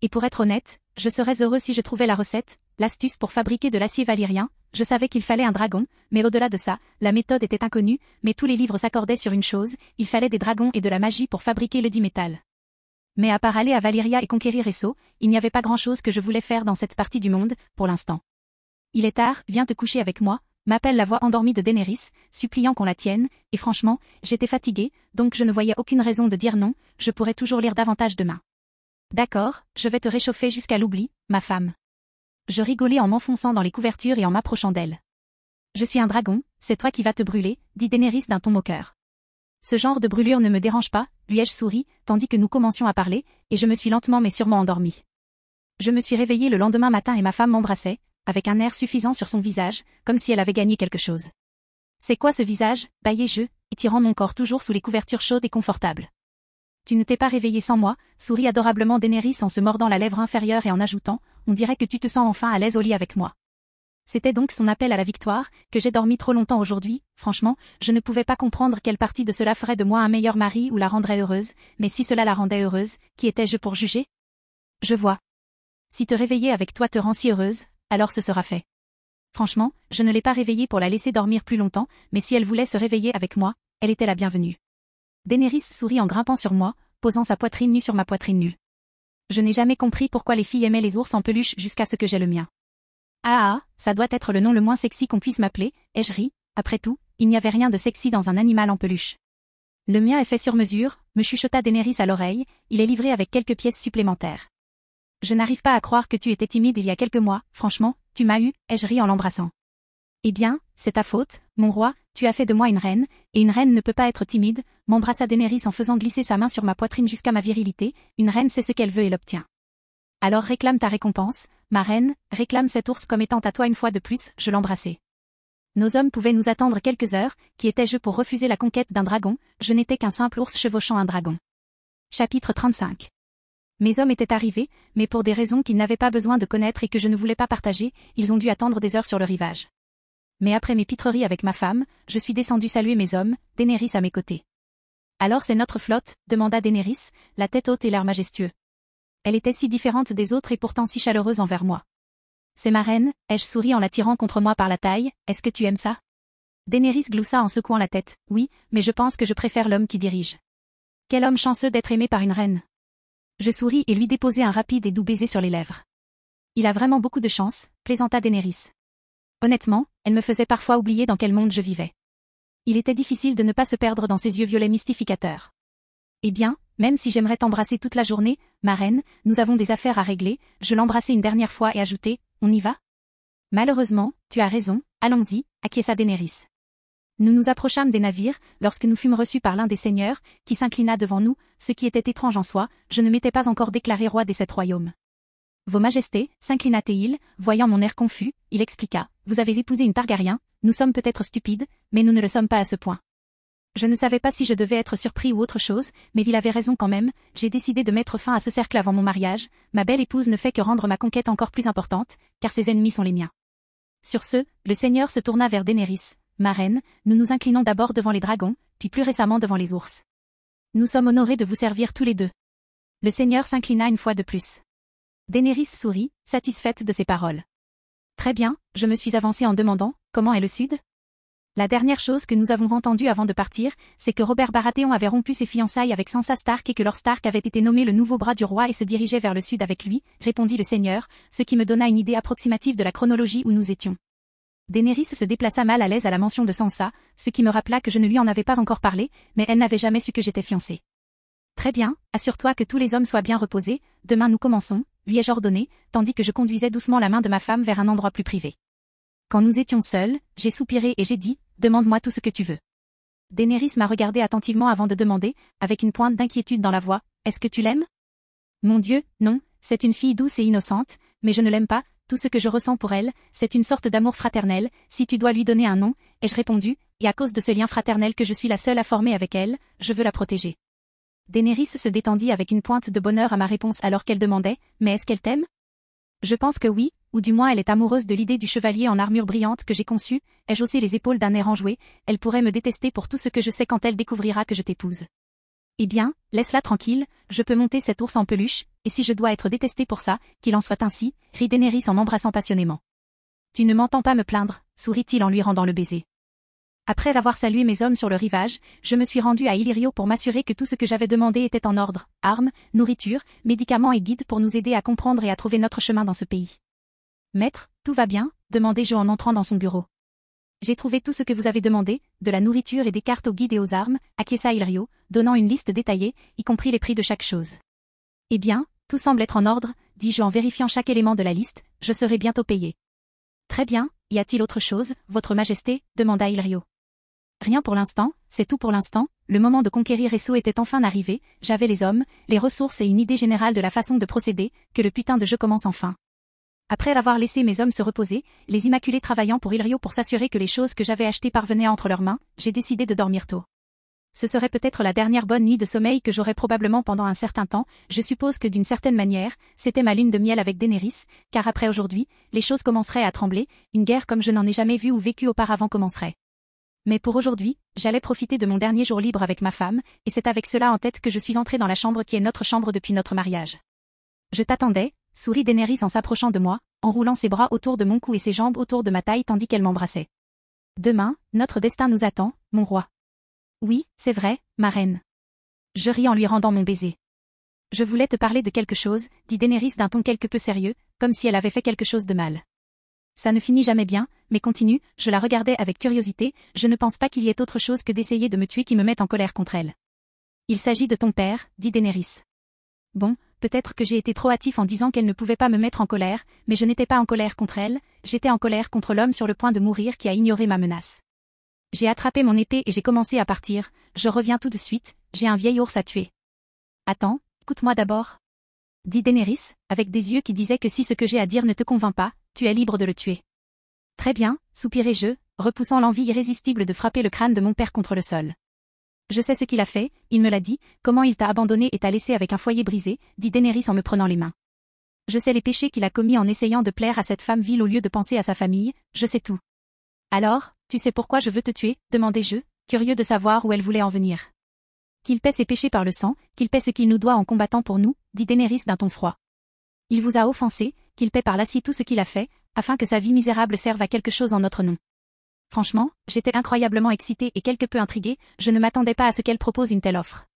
Et pour être honnête, je serais heureux si je trouvais la recette, l'astuce pour fabriquer de l'acier valyrien. Je savais qu'il fallait un dragon, mais au-delà de ça, la méthode était inconnue, mais tous les livres s'accordaient sur une chose, il fallait des dragons et de la magie pour fabriquer le dit métal. Mais à part aller à Valyria et conquérir Essos, il n'y avait pas grand-chose que je voulais faire dans cette partie du monde, pour l'instant. Il est tard, viens te coucher avec moi, m'appelle la voix endormie de Daenerys, suppliant qu'on la tienne, et franchement, j'étais fatiguée, donc je ne voyais aucune raison de dire non, je pourrais toujours lire davantage demain. D'accord, je vais te réchauffer jusqu'à l'oubli, ma femme. Je rigolais en m'enfonçant dans les couvertures et en m'approchant d'elle. Je suis un dragon, c'est toi qui vas te brûler, dit Daenerys d'un ton moqueur. Ce genre de brûlure ne me dérange pas, lui ai-je souri, tandis que nous commencions à parler, et je me suis lentement mais sûrement endormie. Je me suis réveillée le lendemain matin et ma femme m'embrassait, avec un air suffisant sur son visage, comme si elle avait gagné quelque chose. C'est quoi ce visage, bâillai-je, étirant mon corps toujours sous les couvertures chaudes et confortables. Tu ne t'es pas réveillé sans moi, sourit adorablement Daenerys en se mordant la lèvre inférieure et en ajoutant, on dirait que tu te sens enfin à l'aise au lit avec moi. C'était donc son appel à la victoire, que j'ai dormi trop longtemps aujourd'hui, franchement, je ne pouvais pas comprendre quelle partie de cela ferait de moi un meilleur mari ou la rendrait heureuse, mais si cela la rendait heureuse, qui étais-je pour juger? Je vois. Si te réveiller avec toi te rend si heureuse, alors ce sera fait. Franchement, je ne l'ai pas réveillée pour la laisser dormir plus longtemps, mais si elle voulait se réveiller avec moi, elle était la bienvenue. Daenerys sourit en grimpant sur moi, posant sa poitrine nue sur ma poitrine nue. Je n'ai jamais compris pourquoi les filles aimaient les ours en peluche jusqu'à ce que j'aie le mien. Ah, ça doit être le nom le moins sexy qu'on puisse m'appeler, ai-je ri, après tout, il n'y avait rien de sexy dans un animal en peluche. Le mien est fait sur mesure, me chuchota Daenerys à l'oreille, il est livré avec quelques pièces supplémentaires. Je n'arrive pas à croire que tu étais timide il y a quelques mois, franchement, tu m'as eu, ai-je ri en l'embrassant. Eh bien, c'est ta faute, mon roi, tu as fait de moi une reine, et une reine ne peut pas être timide, m'embrassa Daenerys en faisant glisser sa main sur ma poitrine jusqu'à ma virilité, une reine sait ce qu'elle veut et l'obtient. Alors réclame ta récompense, ma reine, réclame cet ours comme étant à toi une fois de plus, je l'embrassai. Nos hommes pouvaient nous attendre quelques heures, qui étais-je pour refuser la conquête d'un dragon, je n'étais qu'un simple ours chevauchant un dragon. Chapitre 35. Mes hommes étaient arrivés, mais pour des raisons qu'ils n'avaient pas besoin de connaître et que je ne voulais pas partager, ils ont dû attendre des heures sur le rivage. Mais après mes pitreries avec ma femme, je suis descendu saluer mes hommes, Daenerys à mes côtés. Alors c'est notre flotte, demanda Daenerys, la tête haute et l'air majestueux. Elle était si différente des autres et pourtant si chaleureuse envers moi. C'est ma reine, ai-je souri en la tirant contre moi par la taille, est-ce que tu aimes ça? Daenerys gloussa en secouant la tête, oui, mais je pense que je préfère l'homme qui dirige. Quel homme chanceux d'être aimé par une reine. Je souris et lui déposai un rapide et doux baiser sur les lèvres. Il a vraiment beaucoup de chance, plaisanta Daenerys. Honnêtement, elle me faisait parfois oublier dans quel monde je vivais. Il était difficile de ne pas se perdre dans ses yeux violets mystificateurs. Eh bien, même si j'aimerais t'embrasser toute la journée, ma reine, nous avons des affaires à régler, je l'embrassai une dernière fois et ajoutai, on y va? Malheureusement, tu as raison, allons-y, acquiesça Daenerys. Nous nous approchâmes des navires, lorsque nous fûmes reçus par l'un des seigneurs, qui s'inclina devant nous, ce qui était étrange en soi, je ne m'étais pas encore déclaré roi des 7 royaumes. Vos majestés, s'inclina-t-il, voyant mon air confus, il expliqua, vous avez épousé une Targaryen, nous sommes peut-être stupides, mais nous ne le sommes pas à ce point. Je ne savais pas si je devais être surpris ou autre chose, mais il avait raison quand même, j'ai décidé de mettre fin à ce cercle avant mon mariage, ma belle épouse ne fait que rendre ma conquête encore plus importante, car ses ennemis sont les miens. Sur ce, le seigneur se tourna vers Daenerys, ma reine, nous nous inclinons d'abord devant les dragons, puis plus récemment devant les ours. Nous sommes honorés de vous servir tous les deux. Le seigneur s'inclina une fois de plus. Daenerys sourit, satisfaite de ses paroles. Très bien, je me suis avancée en demandant, comment est le sud? La dernière chose que nous avons entendue avant de partir, c'est que Robert Baratheon avait rompu ses fiançailles avec Sansa Stark et que Lord Stark avait été nommé le nouveau bras du roi et se dirigeait vers le sud avec lui, répondit le seigneur, ce qui me donna une idée approximative de la chronologie où nous étions. Daenerys se déplaça mal à l'aise à la mention de Sansa, ce qui me rappela que je ne lui en avais pas encore parlé, mais elle n'avait jamais su que j'étais fiancée. Très bien, assure-toi que tous les hommes soient bien reposés, demain nous commençons, lui ai-je ordonné, tandis que je conduisais doucement la main de ma femme vers un endroit plus privé. Quand nous étions seuls, j'ai soupiré et j'ai dit, demande-moi tout ce que tu veux. Daenerys m'a regardé attentivement avant de demander, avec une pointe d'inquiétude dans la voix, est-ce que tu l'aimes? Mon Dieu, non, c'est une fille douce et innocente, mais je ne l'aime pas, tout ce que je ressens pour elle, c'est une sorte d'amour fraternel, si tu dois lui donner un nom, ai-je répondu, et à cause de ce lien fraternel que je suis la seule à former avec elle, je veux la protéger. Daenerys se détendit avec une pointe de bonheur à ma réponse alors qu'elle demandait, mais est-ce qu'elle t'aime? Je pense que oui, ou du moins elle est amoureuse de l'idée du chevalier en armure brillante que j'ai conçu, ai-je haussé les épaules d'un air enjoué, elle pourrait me détester pour tout ce que je sais quand elle découvrira que je t'épouse. Eh bien, laisse-la tranquille, je peux monter cet ours en peluche, et si je dois être détestée pour ça, qu'il en soit ainsi, rit Daenerys en m'embrassant passionnément. Tu ne m'entends pas me plaindre, sourit-il en lui rendant le baiser. Après avoir salué mes hommes sur le rivage, je me suis rendu à Illyrio pour m'assurer que tout ce que j'avais demandé était en ordre, armes, nourriture, médicaments et guides pour nous aider à comprendre et à trouver notre chemin dans ce pays. Maître, tout va bien, demandai-je en entrant dans son bureau. J'ai trouvé tout ce que vous avez demandé, de la nourriture et des cartes aux guides et aux armes, acquiesça Illyrio, donnant une liste détaillée, y compris les prix de chaque chose. Eh bien, tout semble être en ordre, dis-je en vérifiant chaque élément de la liste, je serai bientôt payé. Très bien, y a-t-il autre chose, votre majesté, demanda Illyrio. Rien pour l'instant, c'est tout pour l'instant, le moment de conquérir Essos était enfin arrivé, j'avais les hommes, les ressources et une idée générale de la façon de procéder, que le putain de jeu commence enfin. Après avoir laissé mes hommes se reposer, les immaculés travaillant pour Illyrio pour s'assurer que les choses que j'avais achetées parvenaient entre leurs mains, j'ai décidé de dormir tôt. Ce serait peut-être la dernière bonne nuit de sommeil que j'aurais probablement pendant un certain temps, je suppose que d'une certaine manière, c'était ma lune de miel avec Daenerys, car après aujourd'hui, les choses commenceraient à trembler, une guerre comme je n'en ai jamais vue ou vécue auparavant commencerait. Mais pour aujourd'hui, j'allais profiter de mon dernier jour libre avec ma femme, et c'est avec cela en tête que je suis entrée dans la chambre qui est notre chambre depuis notre mariage. Je t'attendais, sourit Daenerys en s'approchant de moi, en roulant ses bras autour de mon cou et ses jambes autour de ma taille tandis qu'elle m'embrassait. Demain, notre destin nous attend, mon roi. Oui, c'est vrai, ma reine. Je ris en lui rendant mon baiser. Je voulais te parler de quelque chose, dit Daenerys d'un ton quelque peu sérieux, comme si elle avait fait quelque chose de mal. Ça ne finit jamais bien, mais continue, je la regardais avec curiosité, je ne pense pas qu'il y ait autre chose que d'essayer de me tuer qui me mette en colère contre elle. Il s'agit de ton père, dit Daenerys. Bon, peut-être que j'ai été trop hâtif en disant qu'elle ne pouvait pas me mettre en colère, mais je n'étais pas en colère contre elle, j'étais en colère contre l'homme sur le point de mourir qui a ignoré ma menace. J'ai attrapé mon épée et j'ai commencé à partir, je reviens tout de suite, j'ai un vieil ours à tuer. Attends, écoute-moi d'abord. Dit Daenerys, avec des yeux qui disaient que si ce que j'ai à dire ne te convainc pas, tu es libre de le tuer. Très bien, soupirai-je, repoussant l'envie irrésistible de frapper le crâne de mon père contre le sol. Je sais ce qu'il a fait, il me l'a dit, comment il t'a abandonné et t'a laissé avec un foyer brisé, dit Daenerys en me prenant les mains. Je sais les péchés qu'il a commis en essayant de plaire à cette femme vile au lieu de penser à sa famille, je sais tout. Alors, tu sais pourquoi je veux te tuer, demandai-je, curieux de savoir où elle voulait en venir. Qu'il paie ses péchés par le sang, qu'il paie ce qu'il nous doit en combattant pour nous, dit Daenerys d'un ton froid. Il vous a offensé, qu'il paie par l'acier tout ce qu'il a fait, afin que sa vie misérable serve à quelque chose en notre nom. Franchement, j'étais incroyablement excitée et quelque peu intriguée, je ne m'attendais pas à ce qu'elle propose une telle offre.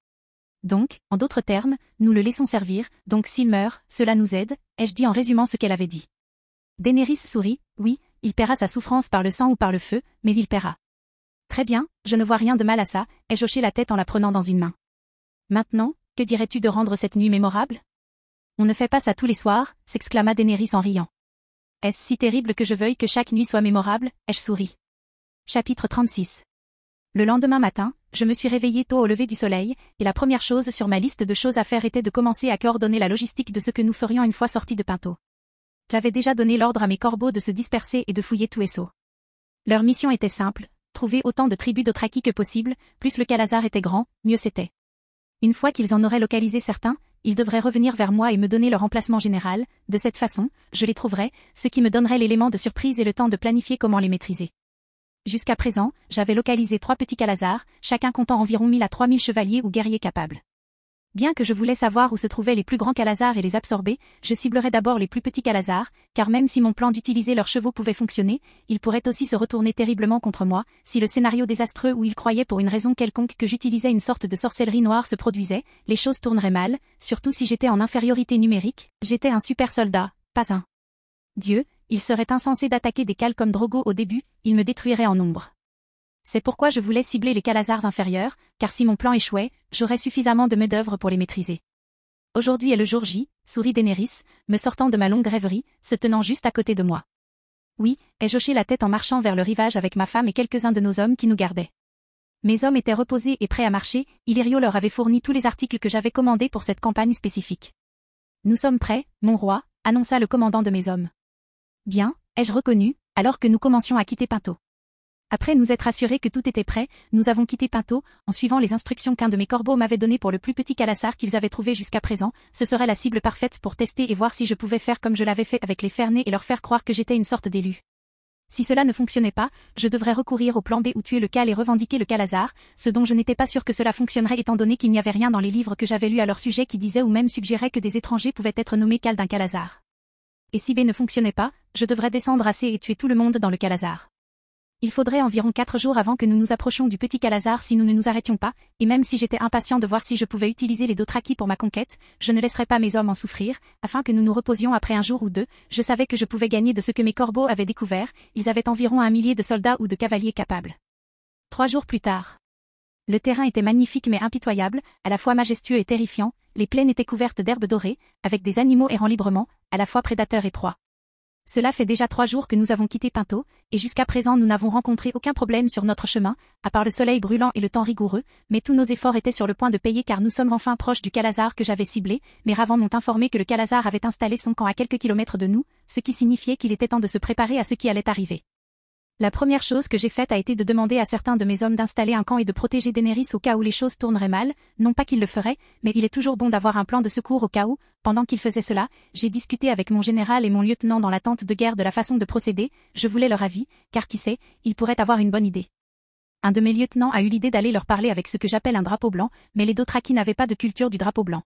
Donc, en d'autres termes, nous le laissons servir, donc s'il meurt, cela nous aide, ai-je dit en résumant ce qu'elle avait dit. Daenerys sourit, oui, il paiera sa souffrance par le sang ou par le feu, mais il paiera. Très bien, je ne vois rien de mal à ça, ai-je hoché la tête en la prenant dans une main. Maintenant, que dirais-tu de rendre cette nuit mémorable? On ne fait pas ça tous les soirs, s'exclama Daenerys en riant. Est-ce si terrible que je veuille que chaque nuit soit mémorable, ai-je souri. Chapitre 36. Le lendemain matin, je me suis réveillée tôt au lever du soleil, et la première chose sur ma liste de choses à faire était de commencer à coordonner la logistique de ce que nous ferions une fois sortis de Pinto. J'avais déjà donné l'ordre à mes corbeaux de se disperser et de fouiller Tueso. Leur mission était simple, trouver autant de tribus d'Othraki que possible, plus le Khalazar était grand, mieux c'était. Une fois qu'ils en auraient localisé certains, ils devraient revenir vers moi et me donner leur emplacement général, de cette façon, je les trouverais, ce qui me donnerait l'élément de surprise et le temps de planifier comment les maîtriser. Jusqu'à présent, j'avais localisé 3 petits Khalazars, chacun comptant environ 1000 à 3000 chevaliers ou guerriers capables. Bien que je voulais savoir où se trouvaient les plus grands Khalazars et les absorber, je ciblerais d'abord les plus petits Khalazars, car même si mon plan d'utiliser leurs chevaux pouvait fonctionner, ils pourraient aussi se retourner terriblement contre moi, si le scénario désastreux où ils croyaient pour une raison quelconque que j'utilisais une sorte de sorcellerie noire se produisait, les choses tourneraient mal, surtout si j'étais en infériorité numérique, j'étais un super soldat, pas un dieu, il serait insensé d'attaquer des Khals comme Drogo au début, il me détruirait en nombre. C'est pourquoi je voulais cibler les Khalazars inférieurs, car si mon plan échouait, j'aurais suffisamment de main-d'œuvre pour les maîtriser. Aujourd'hui est le jour J, sourit Daenerys, me sortant de ma longue rêverie, se tenant juste à côté de moi. Oui, ai-je hoché la tête en marchant vers le rivage avec ma femme et quelques-uns de nos hommes qui nous gardaient. Mes hommes étaient reposés et prêts à marcher, Illyrio leur avait fourni tous les articles que j'avais commandés pour cette campagne spécifique. Nous sommes prêts, mon roi, annonça le commandant de mes hommes. Bien, ai-je reconnu, alors que nous commencions à quitter Pinto. Après nous être assurés que tout était prêt, nous avons quitté Pinto, en suivant les instructions qu'un de mes corbeaux m'avait données pour le plus petit Khalazar qu'ils avaient trouvé jusqu'à présent, ce serait la cible parfaite pour tester et voir si je pouvais faire comme je l'avais fait avec les Fernés et leur faire croire que j'étais une sorte d'élu. Si cela ne fonctionnait pas, je devrais recourir au plan B ou tuer le Khal et revendiquer le Khalazar, ce dont je n'étais pas sûr que cela fonctionnerait étant donné qu'il n'y avait rien dans les livres que j'avais lus à leur sujet qui disaient ou même suggéraient que des étrangers pouvaient être nommés Khal d'un Khalazar. Et si B ne fonctionnait pas, je devrais descendre à C et tuer tout le monde dans le Khalazar. Il faudrait environ 4 jours avant que nous nous approchions du petit Khalazar si nous ne nous arrêtions pas, et même si j'étais impatient de voir si je pouvais utiliser les Dothraki pour ma conquête, je ne laisserais pas mes hommes en souffrir, afin que nous nous reposions après un jour ou deux, je savais que je pouvais gagner de ce que mes corbeaux avaient découvert, ils avaient environ 1 millier de soldats ou de cavaliers capables. 3 jours plus tard. Le terrain était magnifique mais impitoyable, à la fois majestueux et terrifiant, les plaines étaient couvertes d'herbes dorées, avec des animaux errant librement, à la fois prédateurs et proies. Cela fait déjà 3 jours que nous avons quitté Pinto, et jusqu'à présent nous n'avons rencontré aucun problème sur notre chemin, à part le soleil brûlant et le temps rigoureux, mais tous nos efforts étaient sur le point de payer car nous sommes enfin proches du Khalazar que j'avais ciblé, mes ravants m'ont informé que le Khalazar avait installé son camp à quelques kilomètres de nous, ce qui signifiait qu'il était temps de se préparer à ce qui allait arriver. La première chose que j'ai faite a été de demander à certains de mes hommes d'installer un camp et de protéger Daenerys au cas où les choses tourneraient mal, non pas qu'ils le feraient, mais il est toujours bon d'avoir un plan de secours au cas où, pendant qu'ils faisaient cela, j'ai discuté avec mon général et mon lieutenant dans l'attente de guerre de la façon de procéder, je voulais leur avis, car qui sait, ils pourraient avoir une bonne idée. Un de mes lieutenants a eu l'idée d'aller leur parler avec ce que j'appelle un drapeau blanc, mais les Dothraki n'avaient pas de culture du drapeau blanc.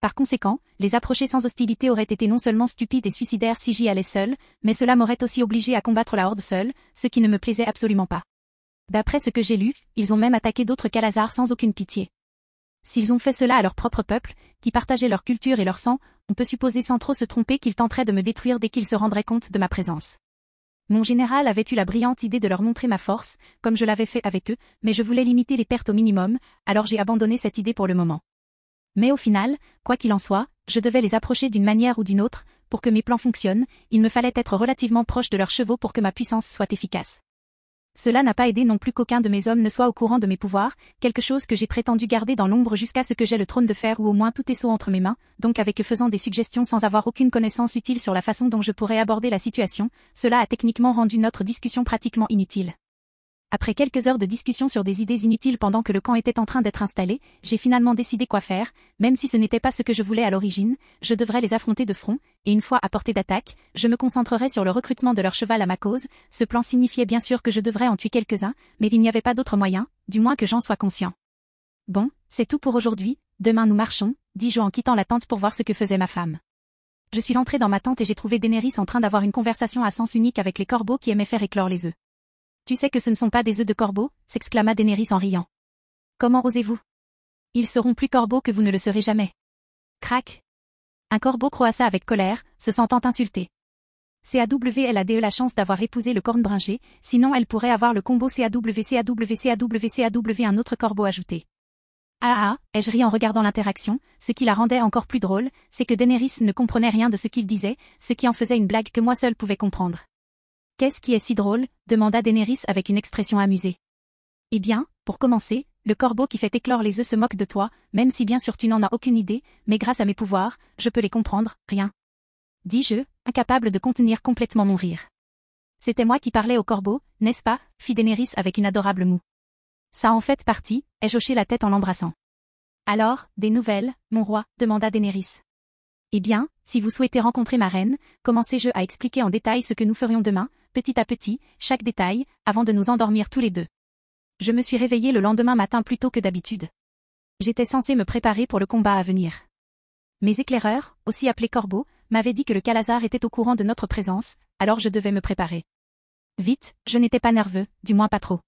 Par conséquent, les approcher sans hostilité aurait été non seulement stupide et suicidaire si j'y allais seul, mais cela m'aurait aussi obligé à combattre la horde seule, ce qui ne me plaisait absolument pas. D'après ce que j'ai lu, ils ont même attaqué d'autres Khalazars sans aucune pitié. S'ils ont fait cela à leur propre peuple, qui partageait leur culture et leur sang, on peut supposer sans trop se tromper qu'ils tenteraient de me détruire dès qu'ils se rendraient compte de ma présence. Mon général avait eu la brillante idée de leur montrer ma force, comme je l'avais fait avec eux, mais je voulais limiter les pertes au minimum, alors j'ai abandonné cette idée pour le moment. Mais au final, quoi qu'il en soit, je devais les approcher d'une manière ou d'une autre, pour que mes plans fonctionnent, il me fallait être relativement proche de leurs chevaux pour que ma puissance soit efficace. Cela n'a pas aidé non plus qu'aucun de mes hommes ne soit au courant de mes pouvoirs, quelque chose que j'ai prétendu garder dans l'ombre jusqu'à ce que j'aie le trône de fer ou au moins tout Essos entre mes mains, donc avec eux faisant des suggestions sans avoir aucune connaissance utile sur la façon dont je pourrais aborder la situation, cela a techniquement rendu notre discussion pratiquement inutile. Après quelques heures de discussion sur des idées inutiles pendant que le camp était en train d'être installé, j'ai finalement décidé quoi faire, même si ce n'était pas ce que je voulais à l'origine, je devrais les affronter de front, et une fois à portée d'attaque, je me concentrerai sur le recrutement de leur cheval à ma cause. Ce plan signifiait bien sûr que je devrais en tuer quelques-uns, mais il n'y avait pas d'autre moyen, du moins que j'en sois conscient. Bon, c'est tout pour aujourd'hui, demain nous marchons, dis-je en quittant la tente pour voir ce que faisait ma femme. Je suis entrée dans ma tente et j'ai trouvé Daenerys en train d'avoir une conversation à sens unique avec les corbeaux qui aimaient faire éclore les œufs. Tu sais que ce ne sont pas des œufs de corbeaux, s'exclama Daenerys en riant. Comment osez-vous? Ils seront plus corbeaux que vous ne le serez jamais. Crac. Un corbeau croassa avec colère, se sentant insulté. CAWL a eu la chance d'avoir épousé le corne-bringé, sinon elle pourrait avoir le combo CAW un autre corbeau ajouté. Ai-je ri en regardant l'interaction, ce qui la rendait encore plus drôle, c'est que Daenerys ne comprenait rien de ce qu'il disait, ce qui en faisait une blague que moi seul pouvais comprendre. Qu'est-ce qui est si drôle? Demanda Daenerys avec une expression amusée. Eh bien, pour commencer, le corbeau qui fait éclore les œufs se moque de toi, même si bien sûr tu n'en as aucune idée, mais grâce à mes pouvoirs, je peux les comprendre, rien. Dis-je, incapable de contenir complètement mon rire. C'était moi qui parlais au corbeau, n'est-ce pas? Fit Daenerys avec une adorable moue. Ça en fait partie, ai-je hoché la tête en l'embrassant. Alors, des nouvelles, mon roi? Demanda Daenerys. Eh bien, si vous souhaitez rencontrer ma reine, commencez-je à expliquer en détail ce que nous ferions demain, petit à petit, chaque détail, avant de nous endormir tous les deux. Je me suis réveillée le lendemain matin plus tôt que d'habitude. J'étais censée me préparer pour le combat à venir. Mes éclaireurs, aussi appelés corbeaux, m'avaient dit que le Khalazar était au courant de notre présence, alors je devais me préparer. Vite, je n'étais pas nerveux, du moins pas trop.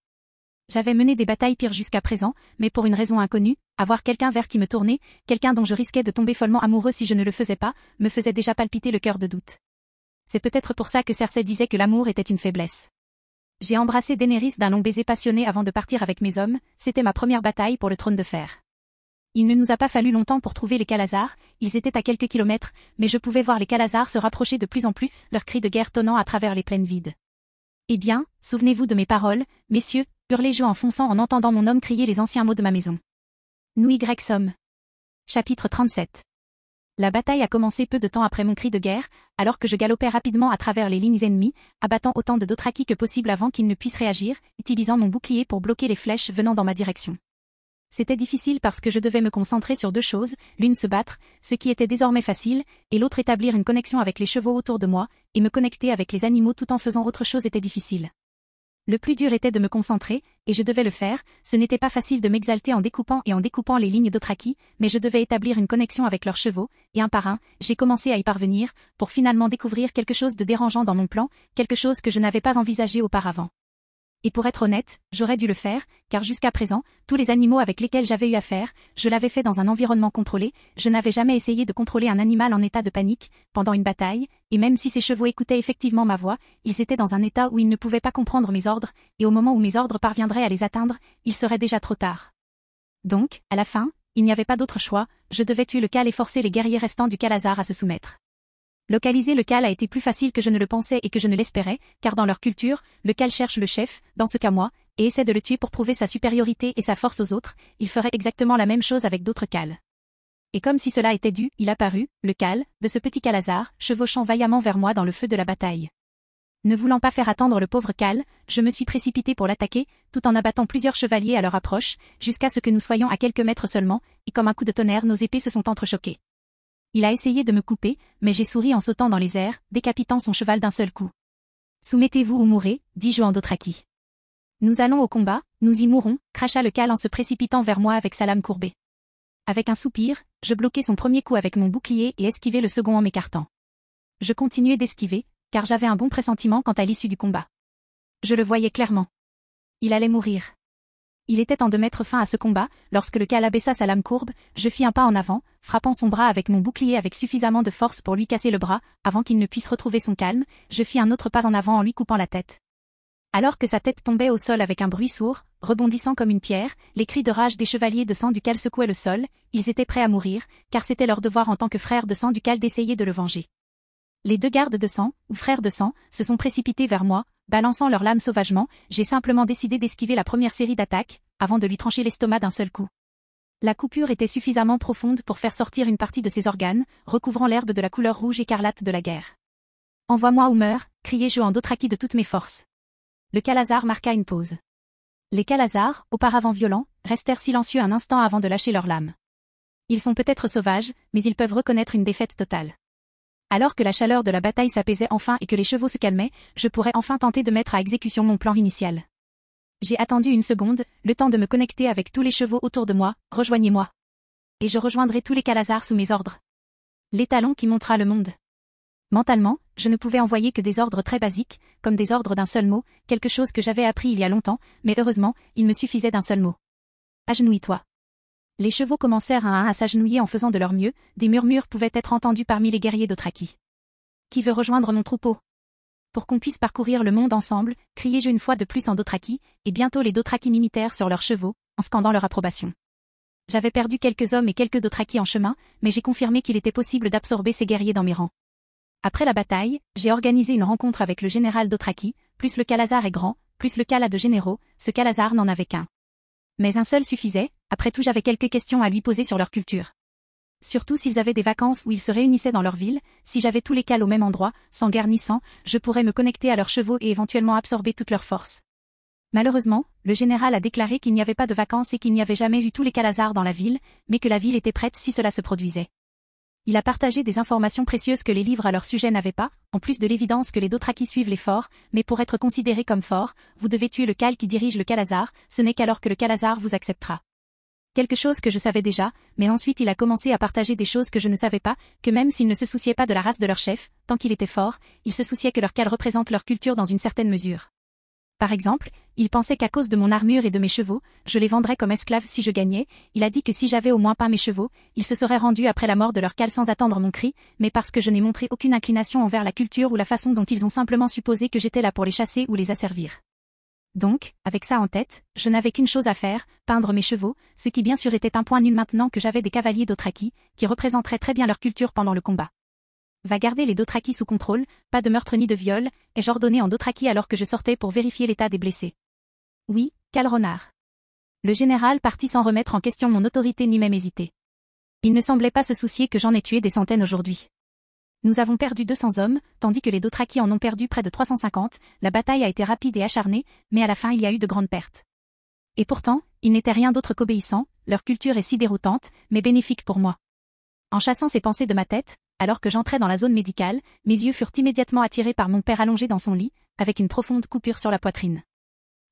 J'avais mené des batailles pires jusqu'à présent, mais pour une raison inconnue, avoir quelqu'un vers qui me tourner, quelqu'un dont je risquais de tomber follement amoureux si je ne le faisais pas, me faisait déjà palpiter le cœur de doute. C'est peut-être pour ça que Cersei disait que l'amour était une faiblesse. J'ai embrassé Daenerys d'un long baiser passionné avant de partir avec mes hommes, c'était ma première bataille pour le trône de fer. Il ne nous a pas fallu longtemps pour trouver les Khalazars, ils étaient à quelques kilomètres, mais je pouvais voir les Khalazars se rapprocher de plus en plus, leurs cris de guerre tonnant à travers les plaines vides. Eh bien, souvenez-vous de mes paroles, messieurs, hurlai-je en fonçant en entendant mon homme crier les anciens mots de ma maison. Nous y sommes. Chapitre 37. La bataille a commencé peu de temps après mon cri de guerre, alors que je galopais rapidement à travers les lignes ennemies, abattant autant de Dothraki que possible avant qu'ils ne puissent réagir, utilisant mon bouclier pour bloquer les flèches venant dans ma direction. C'était difficile parce que je devais me concentrer sur deux choses, l'une se battre, ce qui était désormais facile, et l'autre établir une connexion avec les chevaux autour de moi, et me connecter avec les animaux tout en faisant autre chose était difficile. Le plus dur était de me concentrer, et je devais le faire, ce n'était pas facile de m'exalter en découpant les lignes Dothraki, mais je devais établir une connexion avec leurs chevaux, et un par un, j'ai commencé à y parvenir, pour finalement découvrir quelque chose de dérangeant dans mon plan, quelque chose que je n'avais pas envisagé auparavant. Et pour être honnête, j'aurais dû le faire, car jusqu'à présent, tous les animaux avec lesquels j'avais eu affaire, je l'avais fait dans un environnement contrôlé, je n'avais jamais essayé de contrôler un animal en état de panique, pendant une bataille, et même si ces chevaux écoutaient effectivement ma voix, ils étaient dans un état où ils ne pouvaient pas comprendre mes ordres, et au moment où mes ordres parviendraient à les atteindre, il serait déjà trop tard. Donc, à la fin, il n'y avait pas d'autre choix, je devais tuer le Khal et forcer les guerriers restants du Khalazar à se soumettre. Localiser le Khal a été plus facile que je ne le pensais et que je ne l'espérais, car dans leur culture, le Khal cherche le chef, dans ce cas moi, et essaie de le tuer pour prouver sa supériorité et sa force aux autres, il ferait exactement la même chose avec d'autres Khals. Et comme si cela était dû, il apparut, le Khal, de ce petit Khalazar, chevauchant vaillamment vers moi dans le feu de la bataille. Ne voulant pas faire attendre le pauvre Khal, je me suis précipité pour l'attaquer, tout en abattant plusieurs chevaliers à leur approche, jusqu'à ce que nous soyons à quelques mètres seulement, et comme un coup de tonnerre nos épées se sont entrechoquées. Il a essayé de me couper, mais j'ai souri en sautant dans les airs, décapitant son cheval d'un seul coup. Soumettez-vous ou mourrez, dis-je en Dothraki. Nous allons au combat, nous y mourrons, cracha le Khal en se précipitant vers moi avec sa lame courbée. Avec un soupir, je bloquai son premier coup avec mon bouclier et esquivai le second en m'écartant. Je continuai d'esquiver, car j'avais un bon pressentiment quant à l'issue du combat. Je le voyais clairement. Il allait mourir. Il était temps de mettre fin à ce combat, lorsque le Khal abaissa sa lame courbe, je fis un pas en avant, frappant son bras avec mon bouclier avec suffisamment de force pour lui casser le bras, avant qu'il ne puisse retrouver son calme, je fis un autre pas en avant en lui coupant la tête. Alors que sa tête tombait au sol avec un bruit sourd, rebondissant comme une pierre, les cris de rage des chevaliers de sang du Khal secouaient le sol, ils étaient prêts à mourir, car c'était leur devoir en tant que frères de sang du Khal d'essayer de le venger. Les deux gardes de sang, ou frères de sang, se sont précipités vers moi, balançant leurs lames sauvagement, j'ai simplement décidé d'esquiver la première série d'attaques, avant de lui trancher l'estomac d'un seul coup. La coupure était suffisamment profonde pour faire sortir une partie de ses organes, recouvrant l'herbe de la couleur rouge écarlate de la guerre. « Envoie-moi ou meurs !» criai-je en Dothraki de toutes mes forces. Le Kalazar marqua une pause. Les Kalazars, auparavant violents, restèrent silencieux un instant avant de lâcher leurs lames. Ils sont peut-être sauvages, mais ils peuvent reconnaître une défaite totale. Alors que la chaleur de la bataille s'apaisait enfin et que les chevaux se calmaient, je pourrais enfin tenter de mettre à exécution mon plan initial. J'ai attendu une seconde, le temps de me connecter avec tous les chevaux autour de moi, rejoignez-moi. Et je rejoindrai tous les Kalazars sous mes ordres. L'étalon qui montra le monde. Mentalement, je ne pouvais envoyer que des ordres très basiques, comme des ordres d'un seul mot, quelque chose que j'avais appris il y a longtemps, mais heureusement, il me suffisait d'un seul mot. Agenouille-toi. Les chevaux commencèrent un à un à s'agenouiller en faisant de leur mieux, des murmures pouvaient être entendus parmi les guerriers Dothraki. Qui veut rejoindre mon troupeau? Pour qu'on puisse parcourir le monde ensemble, criai-je une fois de plus en Dothraki, et bientôt les Dothraki m'imitèrent sur leurs chevaux, en scandant leur approbation. J'avais perdu quelques hommes et quelques Dothraki en chemin, mais j'ai confirmé qu'il était possible d'absorber ces guerriers dans mes rangs. Après la bataille, j'ai organisé une rencontre avec le général Dothraki, plus le Kalazar est grand, plus le Kala de généraux, ce Kalazar n'en avait qu'un. Mais un seul suffisait, après tout j'avais quelques questions à lui poser sur leur culture. Surtout s'ils avaient des vacances où ils se réunissaient dans leur ville, si j'avais tous les Kals au même endroit, sans guerre ni sang, je pourrais me connecter à leurs chevaux et éventuellement absorber toute leur force. Malheureusement, le général a déclaré qu'il n'y avait pas de vacances et qu'il n'y avait jamais eu tous les Kalazars dans la ville, mais que la ville était prête si cela se produisait. Il a partagé des informations précieuses que les livres à leur sujet n'avaient pas, en plus de l'évidence que les Dothraki suivent les forts, mais pour être considérés comme forts, vous devez tuer le Kal qui dirige le Kalazar, ce n'est qu'alors que le Kalazar vous acceptera. Quelque chose que je savais déjà, mais ensuite il a commencé à partager des choses que je ne savais pas, que même s'ils ne se souciaient pas de la race de leur chef, tant qu'il était fort, ils se souciaient que leur Kal représente leur culture dans une certaine mesure. Par exemple, il pensait qu'à cause de mon armure et de mes chevaux, je les vendrais comme esclaves si je gagnais, il a dit que si j'avais au moins peint mes chevaux, ils se seraient rendus après la mort de leur Kal sans attendre mon cri, mais parce que je n'ai montré aucune inclination envers la culture ou la façon dont ils ont simplement supposé que j'étais là pour les chasser ou les asservir. Donc, avec ça en tête, je n'avais qu'une chose à faire, peindre mes chevaux, ce qui bien sûr était un point nul maintenant que j'avais des cavaliers Dothraki, qui représenteraient très bien leur culture pendant le combat. Va garder les Dothraki sous contrôle, pas de meurtre ni de viol, ai-je ordonné en Dothraki alors que je sortais pour vérifier l'état des blessés. Oui, Kal Renard. Le général partit sans remettre en question mon autorité ni même hésiter. Il ne semblait pas se soucier que j'en ai tué des centaines aujourd'hui. Nous avons perdu 200 hommes, tandis que les Dothraki en ont perdu près de 350, la bataille a été rapide et acharnée, mais à la fin il y a eu de grandes pertes. Et pourtant, ils n'étaient rien d'autre qu'obéissants, leur culture est si déroutante, mais bénéfique pour moi. En chassant ces pensées de ma tête, alors que j'entrais dans la zone médicale, mes yeux furent immédiatement attirés par mon père allongé dans son lit, avec une profonde coupure sur la poitrine.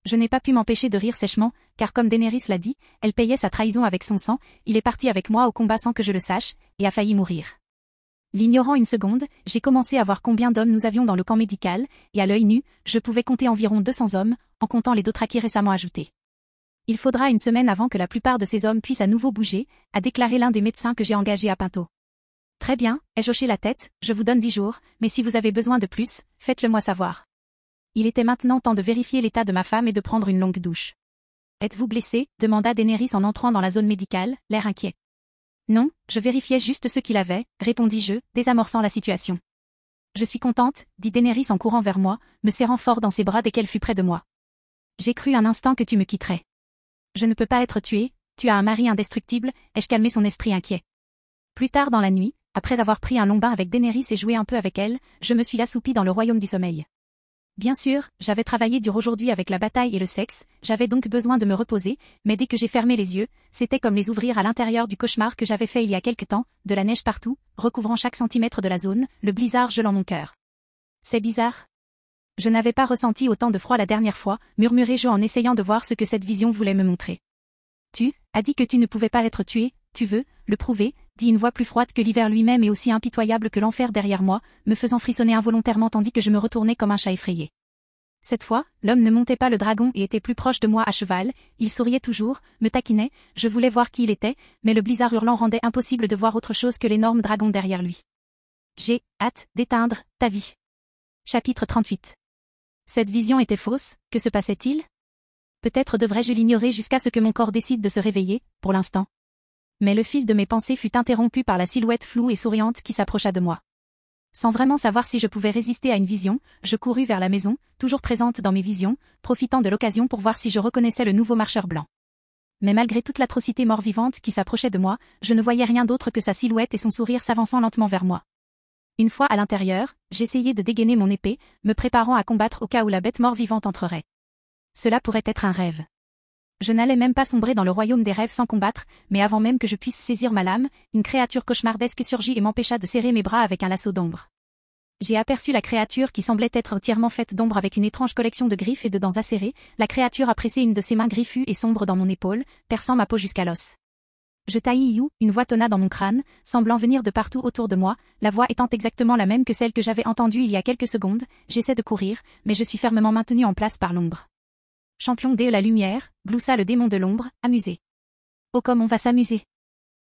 Je n'ai pas pu m'empêcher de rire sèchement, car comme Daenerys l'a dit, elle payait sa trahison avec son sang, il est parti avec moi au combat sans que je le sache, et a failli mourir. L'ignorant une seconde, j'ai commencé à voir combien d'hommes nous avions dans le camp médical, et à l'œil nu, je pouvais compter environ 200 hommes, en comptant les Dothraki récemment ajoutés. Il faudra une semaine avant que la plupart de ces hommes puissent à nouveau bouger, a déclaré l'un des médecins que j'ai engagé à Pinto. Très bien, ai-je hoché la tête, je vous donne 10 jours, mais si vous avez besoin de plus, faites-le moi savoir. Il était maintenant temps de vérifier l'état de ma femme et de prendre une longue douche. Êtes-vous blessé? Demanda Daenerys en entrant dans la zone médicale, l'air inquiet. Non, je vérifiais juste ce qu'il avait, répondis-je, désamorçant la situation. Je suis contente, dit Daenerys en courant vers moi, me serrant fort dans ses bras dès qu'elle fut près de moi. J'ai cru un instant que tu me quitterais. Je ne peux pas être tuée, tu as un mari indestructible, ai-je calmé son esprit inquiet. Plus tard dans la nuit, après avoir pris un long bain avec Daenerys et joué un peu avec elle, je me suis assoupie dans le royaume du sommeil. Bien sûr, j'avais travaillé dur aujourd'hui avec la bataille et le sexe, j'avais donc besoin de me reposer, mais dès que j'ai fermé les yeux, c'était comme les ouvrir à l'intérieur du cauchemar que j'avais fait il y a quelque temps, de la neige partout, recouvrant chaque centimètre de la zone, le blizzard gelant mon cœur. C'est bizarre. Je n'avais pas ressenti autant de froid la dernière fois, murmurai-je en essayant de voir ce que cette vision voulait me montrer. Tu as dit que tu ne pouvais pas être tué, tu veux le prouver, dit une voix plus froide que l'hiver lui-même et aussi impitoyable que l'enfer derrière moi, me faisant frissonner involontairement tandis que je me retournais comme un chat effrayé. Cette fois, l'homme ne montait pas le dragon et était plus proche de moi à cheval, il souriait toujours, me taquinait, je voulais voir qui il était, mais le blizzard hurlant rendait impossible de voir autre chose que l'énorme dragon derrière lui. J'ai hâte d'éteindre ta vie. Chapitre 38. Cette vision était fausse, que se passait-il? Peut-être devrais-je l'ignorer jusqu'à ce que mon corps décide de se réveiller, pour l'instant. Mais le fil de mes pensées fut interrompu par la silhouette floue et souriante qui s'approcha de moi. Sans vraiment savoir si je pouvais résister à une vision, je courus vers la maison, toujours présente dans mes visions, profitant de l'occasion pour voir si je reconnaissais le nouveau marcheur blanc. Mais malgré toute l'atrocité mort-vivante qui s'approchait de moi, je ne voyais rien d'autre que sa silhouette et son sourire s'avançant lentement vers moi. Une fois à l'intérieur, j'essayai de dégainer mon épée, me préparant à combattre au cas où la bête mort-vivante entrerait. Cela pourrait être un rêve. Je n'allais même pas sombrer dans le royaume des rêves sans combattre, mais avant même que je puisse saisir ma lame, une créature cauchemardesque surgit et m'empêcha de serrer mes bras avec un lasso d'ombre. J'ai aperçu la créature qui semblait être entièrement faite d'ombre avec une étrange collection de griffes et de dents acérées. La créature a pressé une de ses mains griffues et sombres dans mon épaule, perçant ma peau jusqu'à l'os. Je taillis You, une voix tonna dans mon crâne, semblant venir de partout autour de moi, la voix étant exactement la même que celle que j'avais entendue il y a quelques secondes. J'essaie de courir, mais je suis fermement maintenu en place par l'ombre. Champion de la lumière, gloussa le démon de l'ombre, amusé. Oh comme on va s'amuser.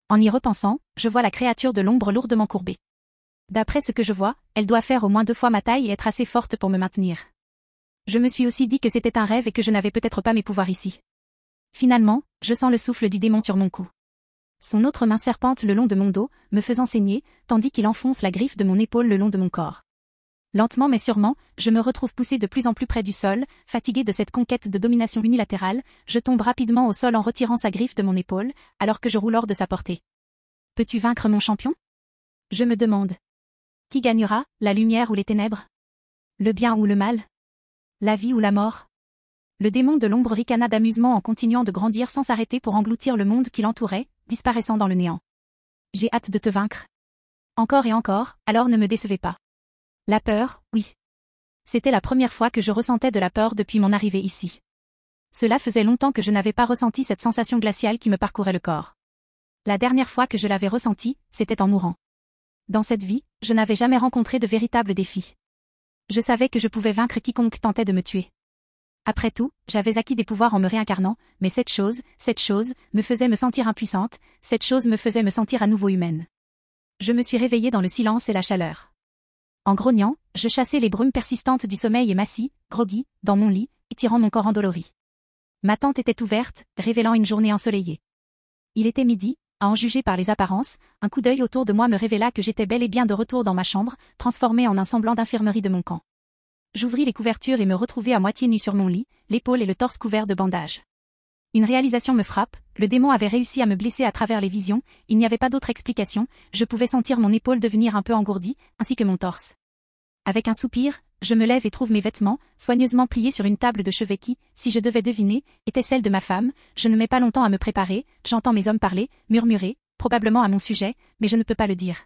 En y repensant, je vois la créature de l'ombre lourdement courbée. D'après ce que je vois, elle doit faire au moins 2 fois ma taille et être assez forte pour me maintenir. Je me suis aussi dit que c'était un rêve et que je n'avais peut-être pas mes pouvoirs ici. Finalement, je sens le souffle du démon sur mon cou. Son autre main serpente le long de mon dos, me faisant saigner, tandis qu'il enfonce la griffe de mon épaule le long de mon corps. Lentement mais sûrement, je me retrouve poussé de plus en plus près du sol, fatigué de cette conquête de domination unilatérale, je tombe rapidement au sol en retirant sa griffe de mon épaule, alors que je roule hors de sa portée. Peux-tu vaincre mon champion? Je me demande. Qui gagnera, la lumière ou les ténèbres? Le bien ou le mal? La vie ou la mort? Le démon de l'ombre ricana d'amusement en continuant de grandir sans s'arrêter pour engloutir le monde qui l'entourait, disparaissant dans le néant. J'ai hâte de te vaincre. Encore et encore, alors ne me décevez pas. La peur, oui. C'était la première fois que je ressentais de la peur depuis mon arrivée ici. Cela faisait longtemps que je n'avais pas ressenti cette sensation glaciale qui me parcourait le corps. La dernière fois que je l'avais ressentie, c'était en mourant. Dans cette vie, je n'avais jamais rencontré de véritables défis. Je savais que je pouvais vaincre quiconque tentait de me tuer. Après tout, j'avais acquis des pouvoirs en me réincarnant, mais cette chose, me faisait me sentir impuissante, cette chose me faisait me sentir à nouveau humaine. Je me suis réveillée dans le silence et la chaleur. En grognant, je chassais les brumes persistantes du sommeil et m'assis, groggy, dans mon lit, étirant mon corps endolori. Ma tente était ouverte, révélant une journée ensoleillée. Il était midi, à en juger par les apparences, un coup d'œil autour de moi me révéla que j'étais bel et bien de retour dans ma chambre, transformée en un semblant d'infirmerie de mon camp. J'ouvris les couvertures et me retrouvai à moitié nue sur mon lit, l'épaule et le torse couverts de bandages. Une réalisation me frappe, le démon avait réussi à me blesser à travers les visions, il n'y avait pas d'autre explication, je pouvais sentir mon épaule devenir un peu engourdie, ainsi que mon torse. Avec un soupir, je me lève et trouve mes vêtements, soigneusement pliés sur une table de chevet qui, si je devais deviner, était celle de ma femme. Je ne mets pas longtemps à me préparer, j'entends mes hommes parler, murmurer, probablement à mon sujet, mais je ne peux pas le dire.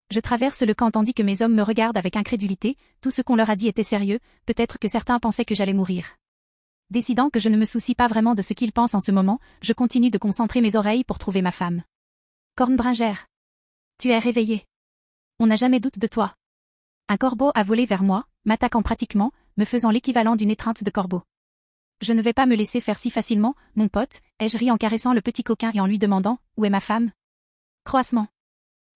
Je traverse le camp tandis que mes hommes me regardent avec incrédulité, tout ce qu'on leur a dit était sérieux, peut-être que certains pensaient que j'allais mourir. Décidant que je ne me soucie pas vraiment de ce qu'ils pensent en ce moment, je continue de concentrer mes oreilles pour trouver ma femme. Cornbringère. Tu es réveillée. On n'a jamais doute de toi. Un corbeau a volé vers moi, m'attaquant pratiquement, me faisant l'équivalent d'une étreinte de corbeau. Je ne vais pas me laisser faire si facilement, mon pote, ai-je ri en caressant le petit coquin et en lui demandant, où est ma femme? Croassement.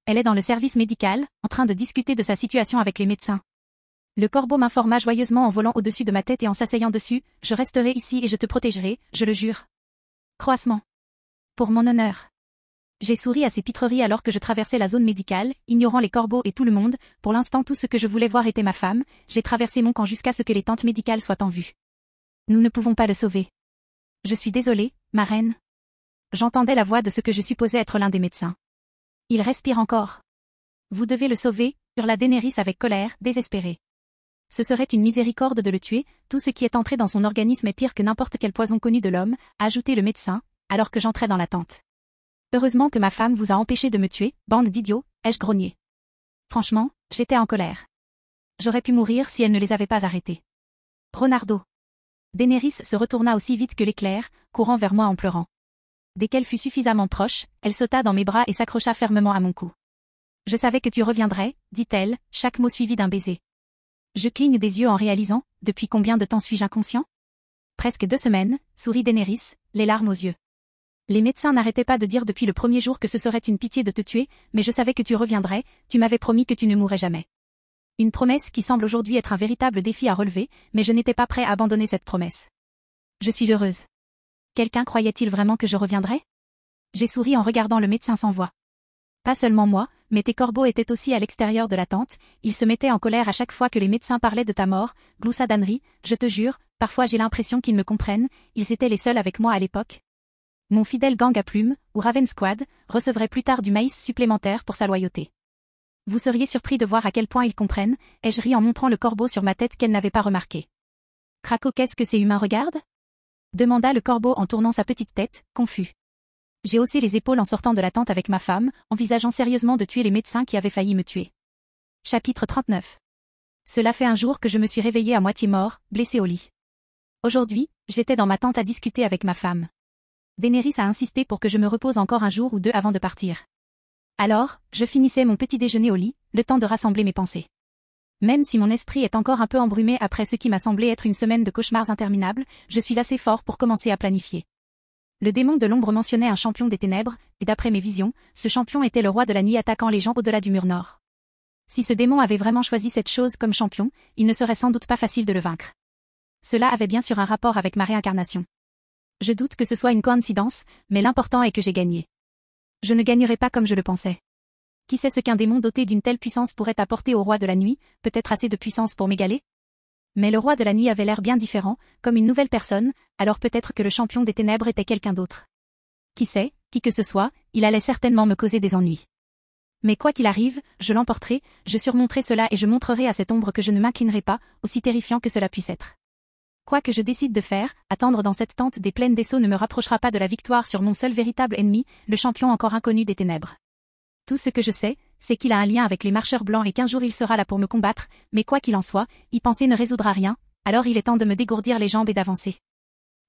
Elle est dans le service médical, en train de discuter de sa situation avec les médecins. Le corbeau m'informa joyeusement en volant au-dessus de ma tête et en s'asseyant dessus, je resterai ici et je te protégerai, je le jure. Croassement. Pour mon honneur. J'ai souri à ces pitreries alors que je traversais la zone médicale, ignorant les corbeaux et tout le monde. Pour l'instant tout ce que je voulais voir était ma femme, j'ai traversé mon camp jusqu'à ce que les tentes médicales soient en vue. Nous ne pouvons pas le sauver. Je suis désolée, ma reine. J'entendais la voix de ce que je supposais être l'un des médecins. Il respire encore. Vous devez le sauver, hurla Daenerys avec colère, désespérée. Ce serait une miséricorde de le tuer, tout ce qui est entré dans son organisme est pire que n'importe quel poison connu de l'homme, a ajouté le médecin, alors que j'entrais dans la tente. Heureusement que ma femme vous a empêché de me tuer, bande d'idiots, ai-je grogné. Franchement, j'étais en colère. J'aurais pu mourir si elle ne les avait pas arrêtés. Ronardo. Daenerys se retourna aussi vite que l'éclair, courant vers moi en pleurant. Dès qu'elle fut suffisamment proche, elle sauta dans mes bras et s'accrocha fermement à mon cou. Je savais que tu reviendrais, dit-elle, chaque mot suivi d'un baiser. Je cligne des yeux en réalisant, depuis combien de temps suis-je inconscient? Presque 2 semaines, sourit Daenerys, les larmes aux yeux. Les médecins n'arrêtaient pas de dire depuis le premier jour que ce serait une pitié de te tuer, mais je savais que tu reviendrais, tu m'avais promis que tu ne mourrais jamais. Une promesse qui semble aujourd'hui être un véritable défi à relever, mais je n'étais pas prêt à abandonner cette promesse. Je suis heureuse. Quelqu'un croyait-il vraiment que je reviendrais? J'ai souri en regardant le médecin sans voix. Pas seulement moi, mais tes corbeaux étaient aussi à l'extérieur de la tente, ils se mettaient en colère à chaque fois que les médecins parlaient de ta mort, gloussa Danry, je te jure, parfois j'ai l'impression qu'ils me comprennent, ils étaient les seuls avec moi à l'époque. Mon fidèle gang à plumes, ou Raven Squad, recevrait plus tard du maïs supplémentaire pour sa loyauté. Vous seriez surpris de voir à quel point ils comprennent, ai-je ri en montrant le corbeau sur ma tête qu'elle n'avait pas remarqué. Craco, qu'est-ce que ces humains regardent? Demanda le corbeau en tournant sa petite tête, confus. J'ai haussé les épaules en sortant de la tente avec ma femme, envisageant sérieusement de tuer les médecins qui avaient failli me tuer. Chapitre 39. Cela fait un jour que je me suis réveillé à moitié mort, blessé au lit. Aujourd'hui, j'étais dans ma tente à discuter avec ma femme. Daenerys a insisté pour que je me repose encore un jour ou deux avant de partir. Alors, je finissais mon petit déjeuner au lit, le temps de rassembler mes pensées. Même si mon esprit est encore un peu embrumé après ce qui m'a semblé être une semaine de cauchemars interminables, je suis assez fort pour commencer à planifier. Le démon de l'ombre mentionnait un champion des ténèbres, et d'après mes visions, ce champion était le roi de la nuit attaquant les gens au-delà du mur nord. Si ce démon avait vraiment choisi cette chose comme champion, il ne serait sans doute pas facile de le vaincre. Cela avait bien sûr un rapport avec ma réincarnation. Je doute que ce soit une coïncidence, mais l'important est que j'ai gagné. Je ne gagnerai pas comme je le pensais. Qui sait ce qu'un démon doté d'une telle puissance pourrait apporter au roi de la nuit, peut-être assez de puissance pour m'égaler? Mais le roi de la nuit avait l'air bien différent, comme une nouvelle personne, alors peut-être que le champion des ténèbres était quelqu'un d'autre. Qui sait, qui que ce soit, il allait certainement me causer des ennuis. Mais quoi qu'il arrive, je l'emporterai, je surmonterai cela et je montrerai à cette ombre que je ne m'inclinerai pas, aussi terrifiant que cela puisse être. Quoi que je décide de faire, attendre dans cette tente des plaines d'Esso ne me rapprochera pas de la victoire sur mon seul véritable ennemi, le champion encore inconnu des ténèbres. Tout ce que je sais, c'est qu'il a un lien avec les marcheurs blancs et qu'un jour il sera là pour me combattre, mais quoi qu'il en soit, y penser ne résoudra rien, alors il est temps de me dégourdir les jambes et d'avancer.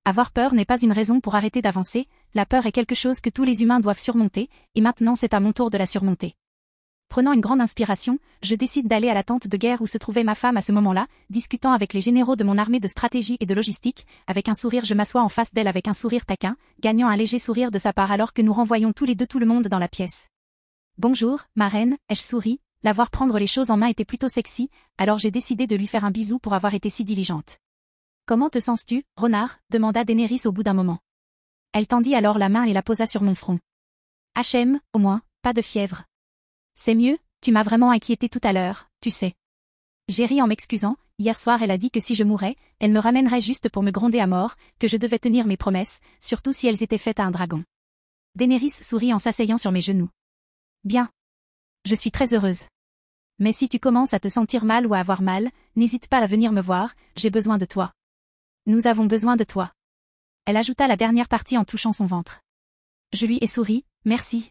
Avoir peur n'est pas une raison pour arrêter d'avancer, la peur est quelque chose que tous les humains doivent surmonter, et maintenant c'est à mon tour de la surmonter. Prenant une grande inspiration, je décide d'aller à la tente de guerre où se trouvait ma femme à ce moment-là, discutant avec les généraux de mon armée de stratégie et de logistique, avec un sourire je m'assois en face d'elle avec un sourire taquin, gagnant un léger sourire de sa part alors que nous renvoyons tous les deux tout le monde dans la pièce. Bonjour, ma reine, ai-je souri, la voir prendre les choses en main était plutôt sexy, alors j'ai décidé de lui faire un bisou pour avoir été si diligente. Comment te sens-tu, renard, demanda Daenerys au bout d'un moment. Elle tendit alors la main et la posa sur mon front. HM, au moins, pas de fièvre. C'est mieux, tu m'as vraiment inquiété tout à l'heure, tu sais. J'ai ri en m'excusant, hier soir elle a dit que si je mourais, elle me ramènerait juste pour me gronder à mort, que je devais tenir mes promesses, surtout si elles étaient faites à un dragon. Daenerys sourit en s'asseyant sur mes genoux. Bien. Je suis très heureuse. Mais si tu commences à te sentir mal ou à avoir mal, n'hésite pas à venir me voir, j'ai besoin de toi. Nous avons besoin de toi. Elle ajouta la dernière partie en touchant son ventre. Je lui ai souri, merci.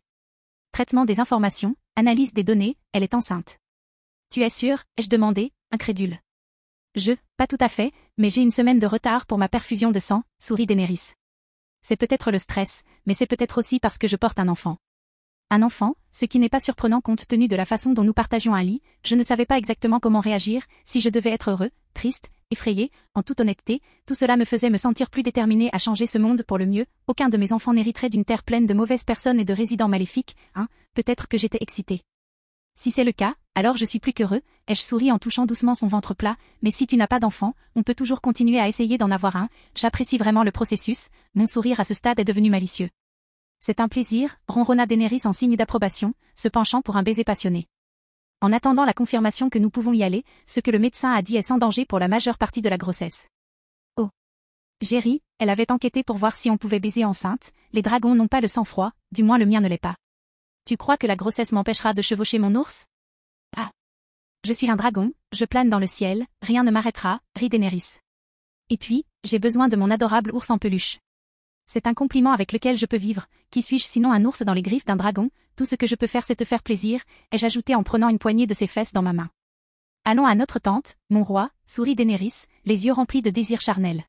Traitement des informations, analyse des données, elle est enceinte. Tu es sûr, ai-je demandé, incrédule. Pas tout à fait, mais j'ai une semaine de retard pour ma perfusion de sang, sourit Daenerys. C'est peut-être le stress, mais c'est peut-être aussi parce que je porte un enfant. Un enfant, ce qui n'est pas surprenant compte tenu de la façon dont nous partagions un lit, je ne savais pas exactement comment réagir, si je devais être heureux, triste, effrayé, en toute honnêteté, tout cela me faisait me sentir plus déterminé à changer ce monde pour le mieux, aucun de mes enfants n'hériterait d'une terre pleine de mauvaises personnes et de résidents maléfiques, peut-être que j'étais excitée. Si c'est le cas, alors je suis plus qu'heureux, ai-je souri en touchant doucement son ventre plat, mais si tu n'as pas d'enfant, on peut toujours continuer à essayer d'en avoir un, j'apprécie vraiment le processus, mon sourire à ce stade est devenu malicieux. C'est un plaisir, ronronna Daenerys en signe d'approbation, se penchant pour un baiser passionné. En attendant la confirmation que nous pouvons y aller, ce que le médecin a dit est sans danger pour la majeure partie de la grossesse. Oh. J'ai ri, elle avait enquêté pour voir si on pouvait baiser enceinte, les dragons n'ont pas le sang-froid, du moins le mien ne l'est pas. Tu crois que la grossesse m'empêchera de chevaucher mon ours? Ah. Je suis un dragon, je plane dans le ciel, rien ne m'arrêtera, rit Daenerys. Et puis, j'ai besoin de mon adorable ours en peluche. C'est un compliment avec lequel je peux vivre, qui suis-je sinon un ours dans les griffes d'un dragon, tout ce que je peux faire c'est te faire plaisir, ai-je ajouté en prenant une poignée de ses fesses dans ma main. Allons à notre tente, mon roi, sourit Daenerys, les yeux remplis de désirs charnels.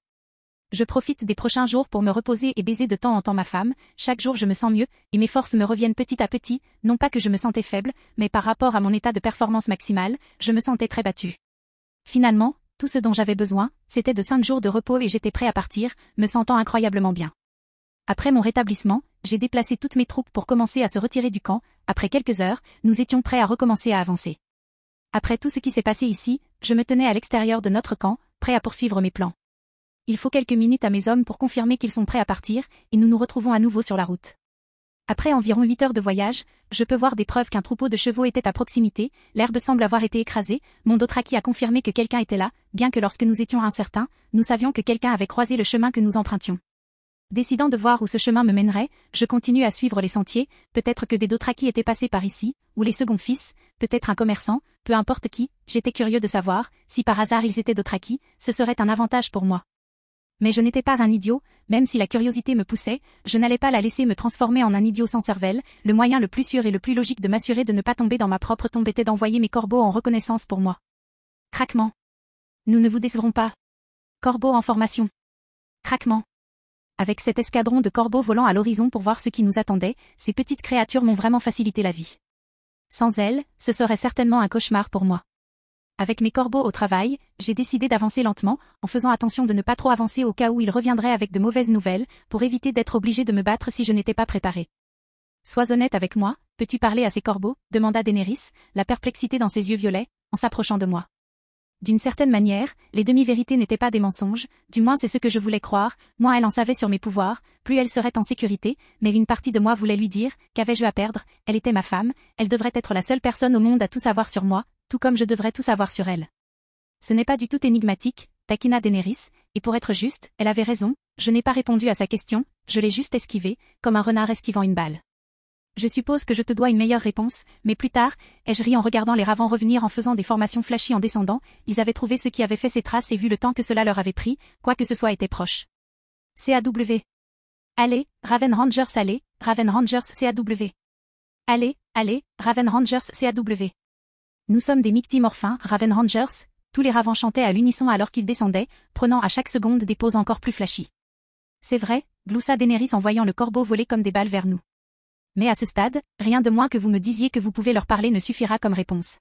Je profite des prochains jours pour me reposer et baiser de temps en temps ma femme, chaque jour je me sens mieux, et mes forces me reviennent petit à petit, non pas que je me sentais faible, mais par rapport à mon état de performance maximale, je me sentais très battue. Finalement, tout ce dont j'avais besoin, c'était de 5 jours de repos et j'étais prêt à partir, me sentant incroyablement bien. Après mon rétablissement, j'ai déplacé toutes mes troupes pour commencer à se retirer du camp, après quelques heures, nous étions prêts à recommencer à avancer. Après tout ce qui s'est passé ici, je me tenais à l'extérieur de notre camp, prêt à poursuivre mes plans. Il faut quelques minutes à mes hommes pour confirmer qu'ils sont prêts à partir, et nous nous retrouvons à nouveau sur la route. Après environ 8 heures de voyage, je peux voir des preuves qu'un troupeau de chevaux était à proximité, l'herbe semble avoir été écrasée, mon Dothraki a confirmé que quelqu'un était là, bien que lorsque nous étions incertains, nous savions que quelqu'un avait croisé le chemin que nous empruntions. Décidant de voir où ce chemin me mènerait, je continue à suivre les sentiers, peut-être que des Dothraki étaient passés par ici, ou les seconds fils, peut-être un commerçant, peu importe qui, j'étais curieux de savoir, si par hasard ils étaient Dothraki, ce serait un avantage pour moi. Mais je n'étais pas un idiot, même si la curiosité me poussait, je n'allais pas la laisser me transformer en un idiot sans cervelle, le moyen le plus sûr et le plus logique de m'assurer de ne pas tomber dans ma propre tombe était d'envoyer mes corbeaux en reconnaissance pour moi. Craquement. Nous ne vous décevrons pas. Corbeaux en formation. Craquement. Avec cet escadron de corbeaux volant à l'horizon pour voir ce qui nous attendait, ces petites créatures m'ont vraiment facilité la vie. Sans elles, ce serait certainement un cauchemar pour moi. Avec mes corbeaux au travail, j'ai décidé d'avancer lentement, en faisant attention de ne pas trop avancer au cas où ils reviendraient avec de mauvaises nouvelles, pour éviter d'être obligé de me battre si je n'étais pas préparé. Sois honnête avec moi, peux-tu parler à ces corbeaux, demanda Daenerys, la perplexité dans ses yeux violets, en s'approchant de moi. D'une certaine manière, les demi-vérités n'étaient pas des mensonges, du moins c'est ce que je voulais croire, moins elle en savait sur mes pouvoirs, plus elle serait en sécurité, mais une partie de moi voulait lui dire, qu'avais-je à perdre, elle était ma femme, elle devrait être la seule personne au monde à tout savoir sur moi, tout comme je devrais tout savoir sur elle. Ce n'est pas du tout énigmatique, taquina Daenerys, et pour être juste, elle avait raison, je n'ai pas répondu à sa question, je l'ai juste esquivée, comme un renard esquivant une balle. Je suppose que je te dois une meilleure réponse, mais plus tard, ai-je ri en regardant les ravants revenir en faisant des formations flashy en descendant, ils avaient trouvé ce qui avait fait ces traces et vu le temps que cela leur avait pris, quoi que ce soit était proche. CAW. Allez, Raven Rangers allez, Raven Rangers CAW. Allez, Raven Rangers CAW. Nous sommes des myctimorphins, Raven Rangers, tous les ravants chantaient à l'unisson alors qu'ils descendaient, prenant à chaque seconde des poses encore plus flashy. C'est vrai, gloussa Daenerys en voyant le corbeau voler comme des balles vers nous. Mais à ce stade, rien de moins que vous me disiez que vous pouvez leur parler ne suffira comme réponse.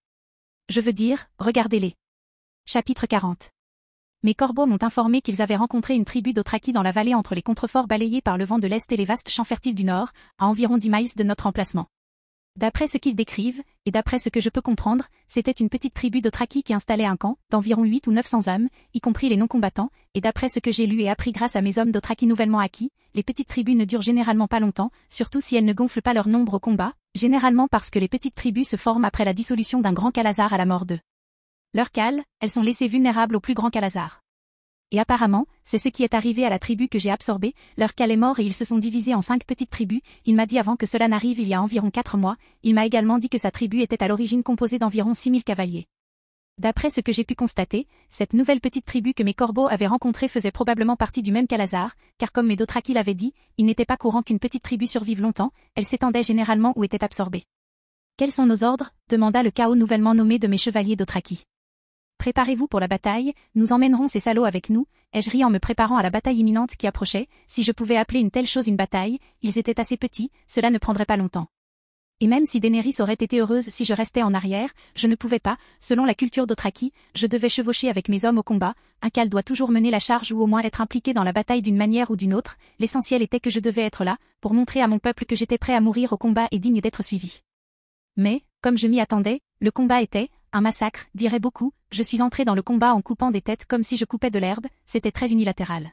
Je veux dire, regardez-les. Chapitre 40. Mes corbeaux m'ont informé qu'ils avaient rencontré une tribu d'Othraki dans la vallée entre les contreforts balayés par le vent de l'Est et les vastes champs fertiles du Nord, à environ 10 miles de notre emplacement. D'après ce qu'ils décrivent, et d'après ce que je peux comprendre, c'était une petite tribu d'Othraki qui installait un camp, d'environ 8 ou 900 hommes, y compris les non-combattants, et d'après ce que j'ai lu et appris grâce à mes hommes d'Othraki nouvellement acquis, les petites tribus ne durent généralement pas longtemps, surtout si elles ne gonflent pas leur nombre au combat, généralement parce que les petites tribus se forment après la dissolution d'un grand Khalazar à la mort d'eux. Leur Khal, elles sont laissées vulnérables au plus grand Khalazar. Et apparemment, c'est ce qui est arrivé à la tribu que j'ai absorbée, leur Khal est mort et ils se sont divisés en 5 petites tribus, il m'a dit avant que cela n'arrive il y a environ 4 mois, il m'a également dit que sa tribu était à l'origine composée d'environ 6000 cavaliers. D'après ce que j'ai pu constater, cette nouvelle petite tribu que mes corbeaux avaient rencontrée faisait probablement partie du même Khalazar, car comme mes Dothraki l'avaient dit, il n'était pas courant qu'une petite tribu survive longtemps, elle s'étendait généralement ou était absorbée. Quels sont nos ordres demanda le chaos nouvellement nommé de mes chevaliers Dothraki. Préparez-vous pour la bataille, nous emmènerons ces salauds avec nous, ai-je ri en me préparant à la bataille imminente qui approchait, si je pouvais appeler une telle chose une bataille, ils étaient assez petits, cela ne prendrait pas longtemps. Et même si Daenerys aurait été heureuse si je restais en arrière, je ne pouvais pas, selon la culture d'Othraki, je devais chevaucher avec mes hommes au combat, un Khal doit toujours mener la charge ou au moins être impliqué dans la bataille d'une manière ou d'une autre, l'essentiel était que je devais être là, pour montrer à mon peuple que j'étais prêt à mourir au combat et digne d'être suivi. Mais, comme je m'y attendais, le combat était un massacre, dirait beaucoup, je suis entré dans le combat en coupant des têtes comme si je coupais de l'herbe, c'était très unilatéral.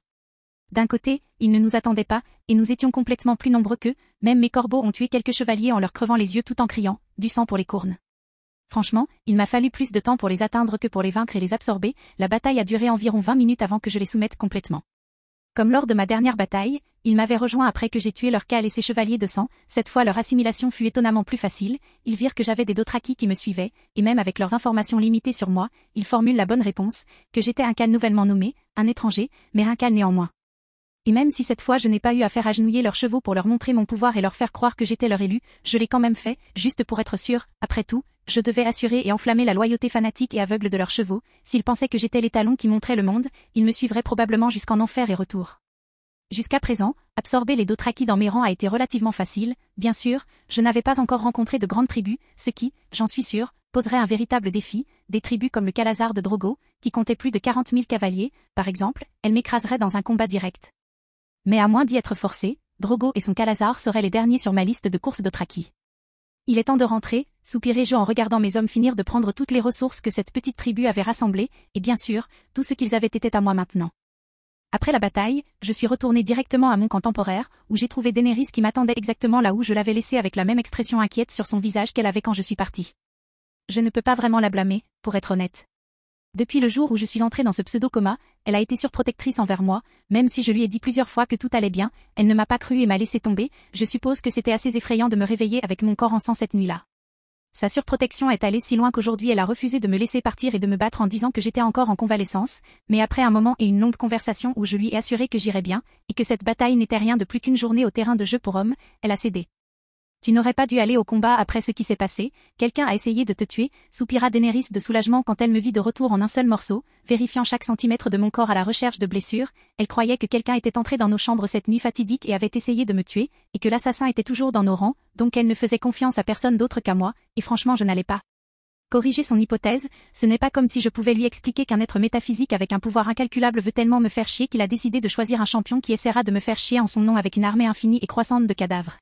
D'un côté, ils ne nous attendaient pas, et nous étions complètement plus nombreux qu'eux, même mes corbeaux ont tué quelques chevaliers en leur crevant les yeux tout en criant, du sang pour les cornes. Franchement, il m'a fallu plus de temps pour les atteindre que pour les vaincre et les absorber, la bataille a duré environ 20 minutes avant que je les soumette complètement. Comme lors de ma dernière bataille, ils m'avaient rejoint après que j'ai tué leur Khal et ses chevaliers de sang, cette fois leur assimilation fut étonnamment plus facile, ils virent que j'avais des Dothraki qui me suivaient, et même avec leurs informations limitées sur moi, ils formulent la bonne réponse, que j'étais un Khal nouvellement nommé, un étranger, mais un Khal néanmoins. Et même si cette fois je n'ai pas eu à faire agenouiller leurs chevaux pour leur montrer mon pouvoir et leur faire croire que j'étais leur élu, je l'ai quand même fait, juste pour être sûr, après tout, je devais assurer et enflammer la loyauté fanatique et aveugle de leurs chevaux, s'ils pensaient que j'étais l'étalon qui montrait le monde, ils me suivraient probablement jusqu'en enfer et retour. Jusqu'à présent, absorber les Dothraki dans mes rangs a été relativement facile, bien sûr, je n'avais pas encore rencontré de grandes tribus, ce qui, j'en suis sûr, poserait un véritable défi, des tribus comme le Khalazar de Drogo, qui comptait plus de 40 000 cavaliers, par exemple, elles m'écraseraient dans un combat direct. Mais à moins d'y être forcé, Drogo et son Khalazar seraient les derniers sur ma liste de courses Dothraki. Il est temps de rentrer, soupirai-je en regardant mes hommes finir de prendre toutes les ressources que cette petite tribu avait rassemblées, et bien sûr, tout ce qu'ils avaient était à moi maintenant. Après la bataille, je suis retournée directement à mon camp temporaire, où j'ai trouvé Daenerys qui m'attendait exactement là où je l'avais laissée avec la même expression inquiète sur son visage qu'elle avait quand je suis partie. Je ne peux pas vraiment la blâmer, pour être honnête. Depuis le jour où je suis entrée dans ce pseudo-coma, elle a été surprotectrice envers moi, même si je lui ai dit plusieurs fois que tout allait bien, elle ne m'a pas cru et m'a laissé tomber, je suppose que c'était assez effrayant de me réveiller avec mon corps en sang cette nuit-là. Sa surprotection est allée si loin qu'aujourd'hui elle a refusé de me laisser partir et de me battre en disant que j'étais encore en convalescence, mais après un moment et une longue conversation où je lui ai assuré que j'irais bien, et que cette bataille n'était rien de plus qu'une journée au terrain de jeu pour hommes, elle a cédé. Tu n'aurais pas dû aller au combat après ce qui s'est passé, quelqu'un a essayé de te tuer, soupira Daenerys de soulagement quand elle me vit de retour en un seul morceau, vérifiant chaque centimètre de mon corps à la recherche de blessures, elle croyait que quelqu'un était entré dans nos chambres cette nuit fatidique et avait essayé de me tuer, et que l'assassin était toujours dans nos rangs, donc elle ne faisait confiance à personne d'autre qu'à moi, et franchement je n'allais pas corriger son hypothèse, ce n'est pas comme si je pouvais lui expliquer qu'un être métaphysique avec un pouvoir incalculable veut tellement me faire chier qu'il a décidé de choisir un champion qui essaiera de me faire chier en son nom avec une armée infinie et croissante de cadavres.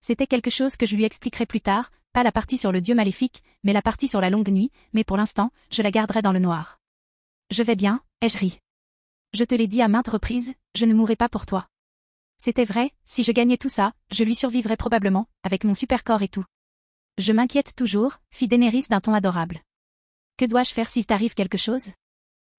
C'était quelque chose que je lui expliquerai plus tard, pas la partie sur le dieu maléfique, mais la partie sur la longue nuit, mais pour l'instant, je la garderai dans le noir. Je vais bien, ai-je ri. Je te l'ai dit à maintes reprises, je ne mourrai pas pour toi. C'était vrai, si je gagnais tout ça, je lui survivrais probablement, avec mon super corps et tout. Je m'inquiète toujours, fit Daenerys d'un ton adorable. Que dois-je faire s'il t'arrive quelque chose ?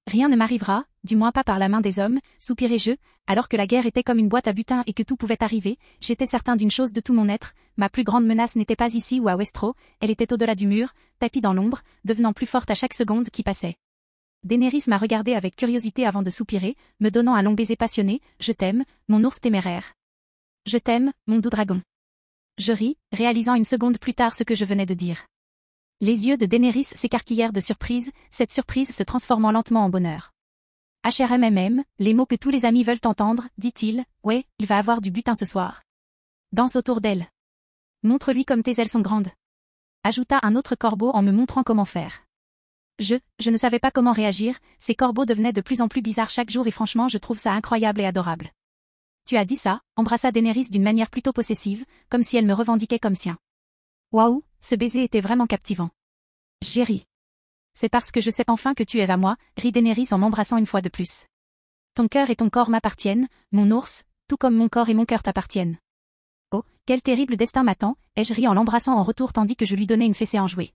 Rien ne m'arrivera, du moins pas par la main des hommes, soupirai-je, alors que la guerre était comme une boîte à butin et que tout pouvait arriver, j'étais certain d'une chose de tout mon être, ma plus grande menace n'était pas ici ou à Westeros, elle était au-delà du mur, tapie dans l'ombre, devenant plus forte à chaque seconde qui passait. Daenerys m'a regardé avec curiosité avant de soupirer, me donnant un long baiser passionné, je t'aime, mon ours téméraire. Je t'aime, mon doux dragon. Je ris, réalisant une seconde plus tard ce que je venais de dire. Les yeux de Daenerys s'écarquillèrent de surprise, cette surprise se transformant lentement en bonheur. HRMMM, les mots que tous les amis veulent entendre, dit-il, ouais, il va avoir du butin ce soir. Danse autour d'elle. Montre-lui comme tes ailes sont grandes. Ajouta un autre corbeau en me montrant comment faire. Je ne savais pas comment réagir, ces corbeaux devenaient de plus en plus bizarres chaque jour et franchement je trouve ça incroyable et adorable. Tu as dit ça, embrassa Daenerys d'une manière plutôt possessive, comme si elle me revendiquait comme sien. Waouh, ce baiser était vraiment captivant. J'ai ri. C'est parce que je sais enfin que tu es à moi, rit Daenerys en m'embrassant une fois de plus. Ton cœur et ton corps m'appartiennent, mon ours, tout comme mon corps et mon cœur t'appartiennent. Oh, quel terrible destin m'attend, ai-je ri en l'embrassant en retour tandis que je lui donnais une fessée enjouée.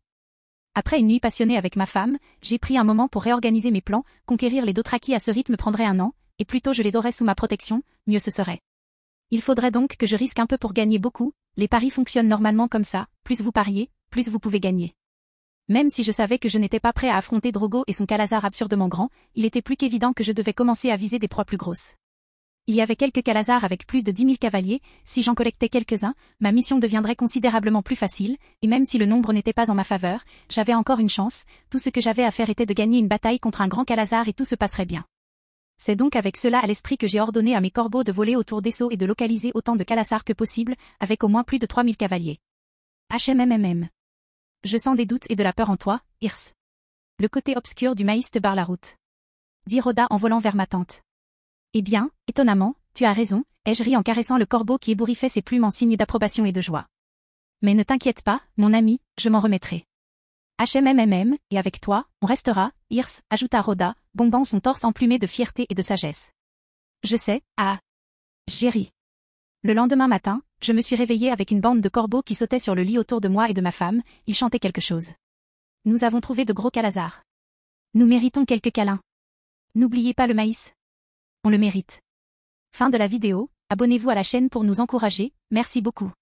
Après une nuit passionnée avec ma femme, j'ai pris un moment pour réorganiser mes plans, conquérir les Dothraki à ce rythme prendrait 1 an, et plus tôt je les aurais sous ma protection, mieux ce serait. Il faudrait donc que je risque un peu pour gagner beaucoup, les paris fonctionnent normalement comme ça, plus vous pariez, plus vous pouvez gagner. Même si je savais que je n'étais pas prêt à affronter Drogo et son Khalazar absurdement grand, il était plus qu'évident que je devais commencer à viser des proies plus grosses. Il y avait quelques Khalazars avec plus de 10 000 cavaliers, si j'en collectais quelques-uns, ma mission deviendrait considérablement plus facile, et même si le nombre n'était pas en ma faveur, j'avais encore une chance, tout ce que j'avais à faire était de gagner une bataille contre un grand Khalazar et tout se passerait bien. C'est donc avec cela à l'esprit que j'ai ordonné à mes corbeaux de voler autour d'Esso et de localiser autant de Khalazars que possible, avec au moins plus de 3000 cavaliers. HMMMM. Je sens des doutes et de la peur en toi, Hirs. Le côté obscur du maïs te barre la route. Dit Rhoda en volant vers ma tante. Eh bien, étonnamment, tu as raison, ai-je ri en caressant le corbeau qui ébouriffait ses plumes en signe d'approbation et de joie. Mais ne t'inquiète pas, mon ami, je m'en remettrai. HMMMM, et avec toi, on restera, Hirs, ajouta Rhoda, bombant son torse emplumé de fierté et de sagesse. Je sais, j'ai ri. Le lendemain matin, je me suis réveillée avec une bande de corbeaux qui sautaient sur le lit autour de moi et de ma femme, ils chantaient quelque chose. Nous avons trouvé de gros Khalazars. Nous méritons quelques câlins. N'oubliez pas le maïs. On le mérite. Fin de la vidéo, abonnez-vous à la chaîne pour nous encourager, merci beaucoup.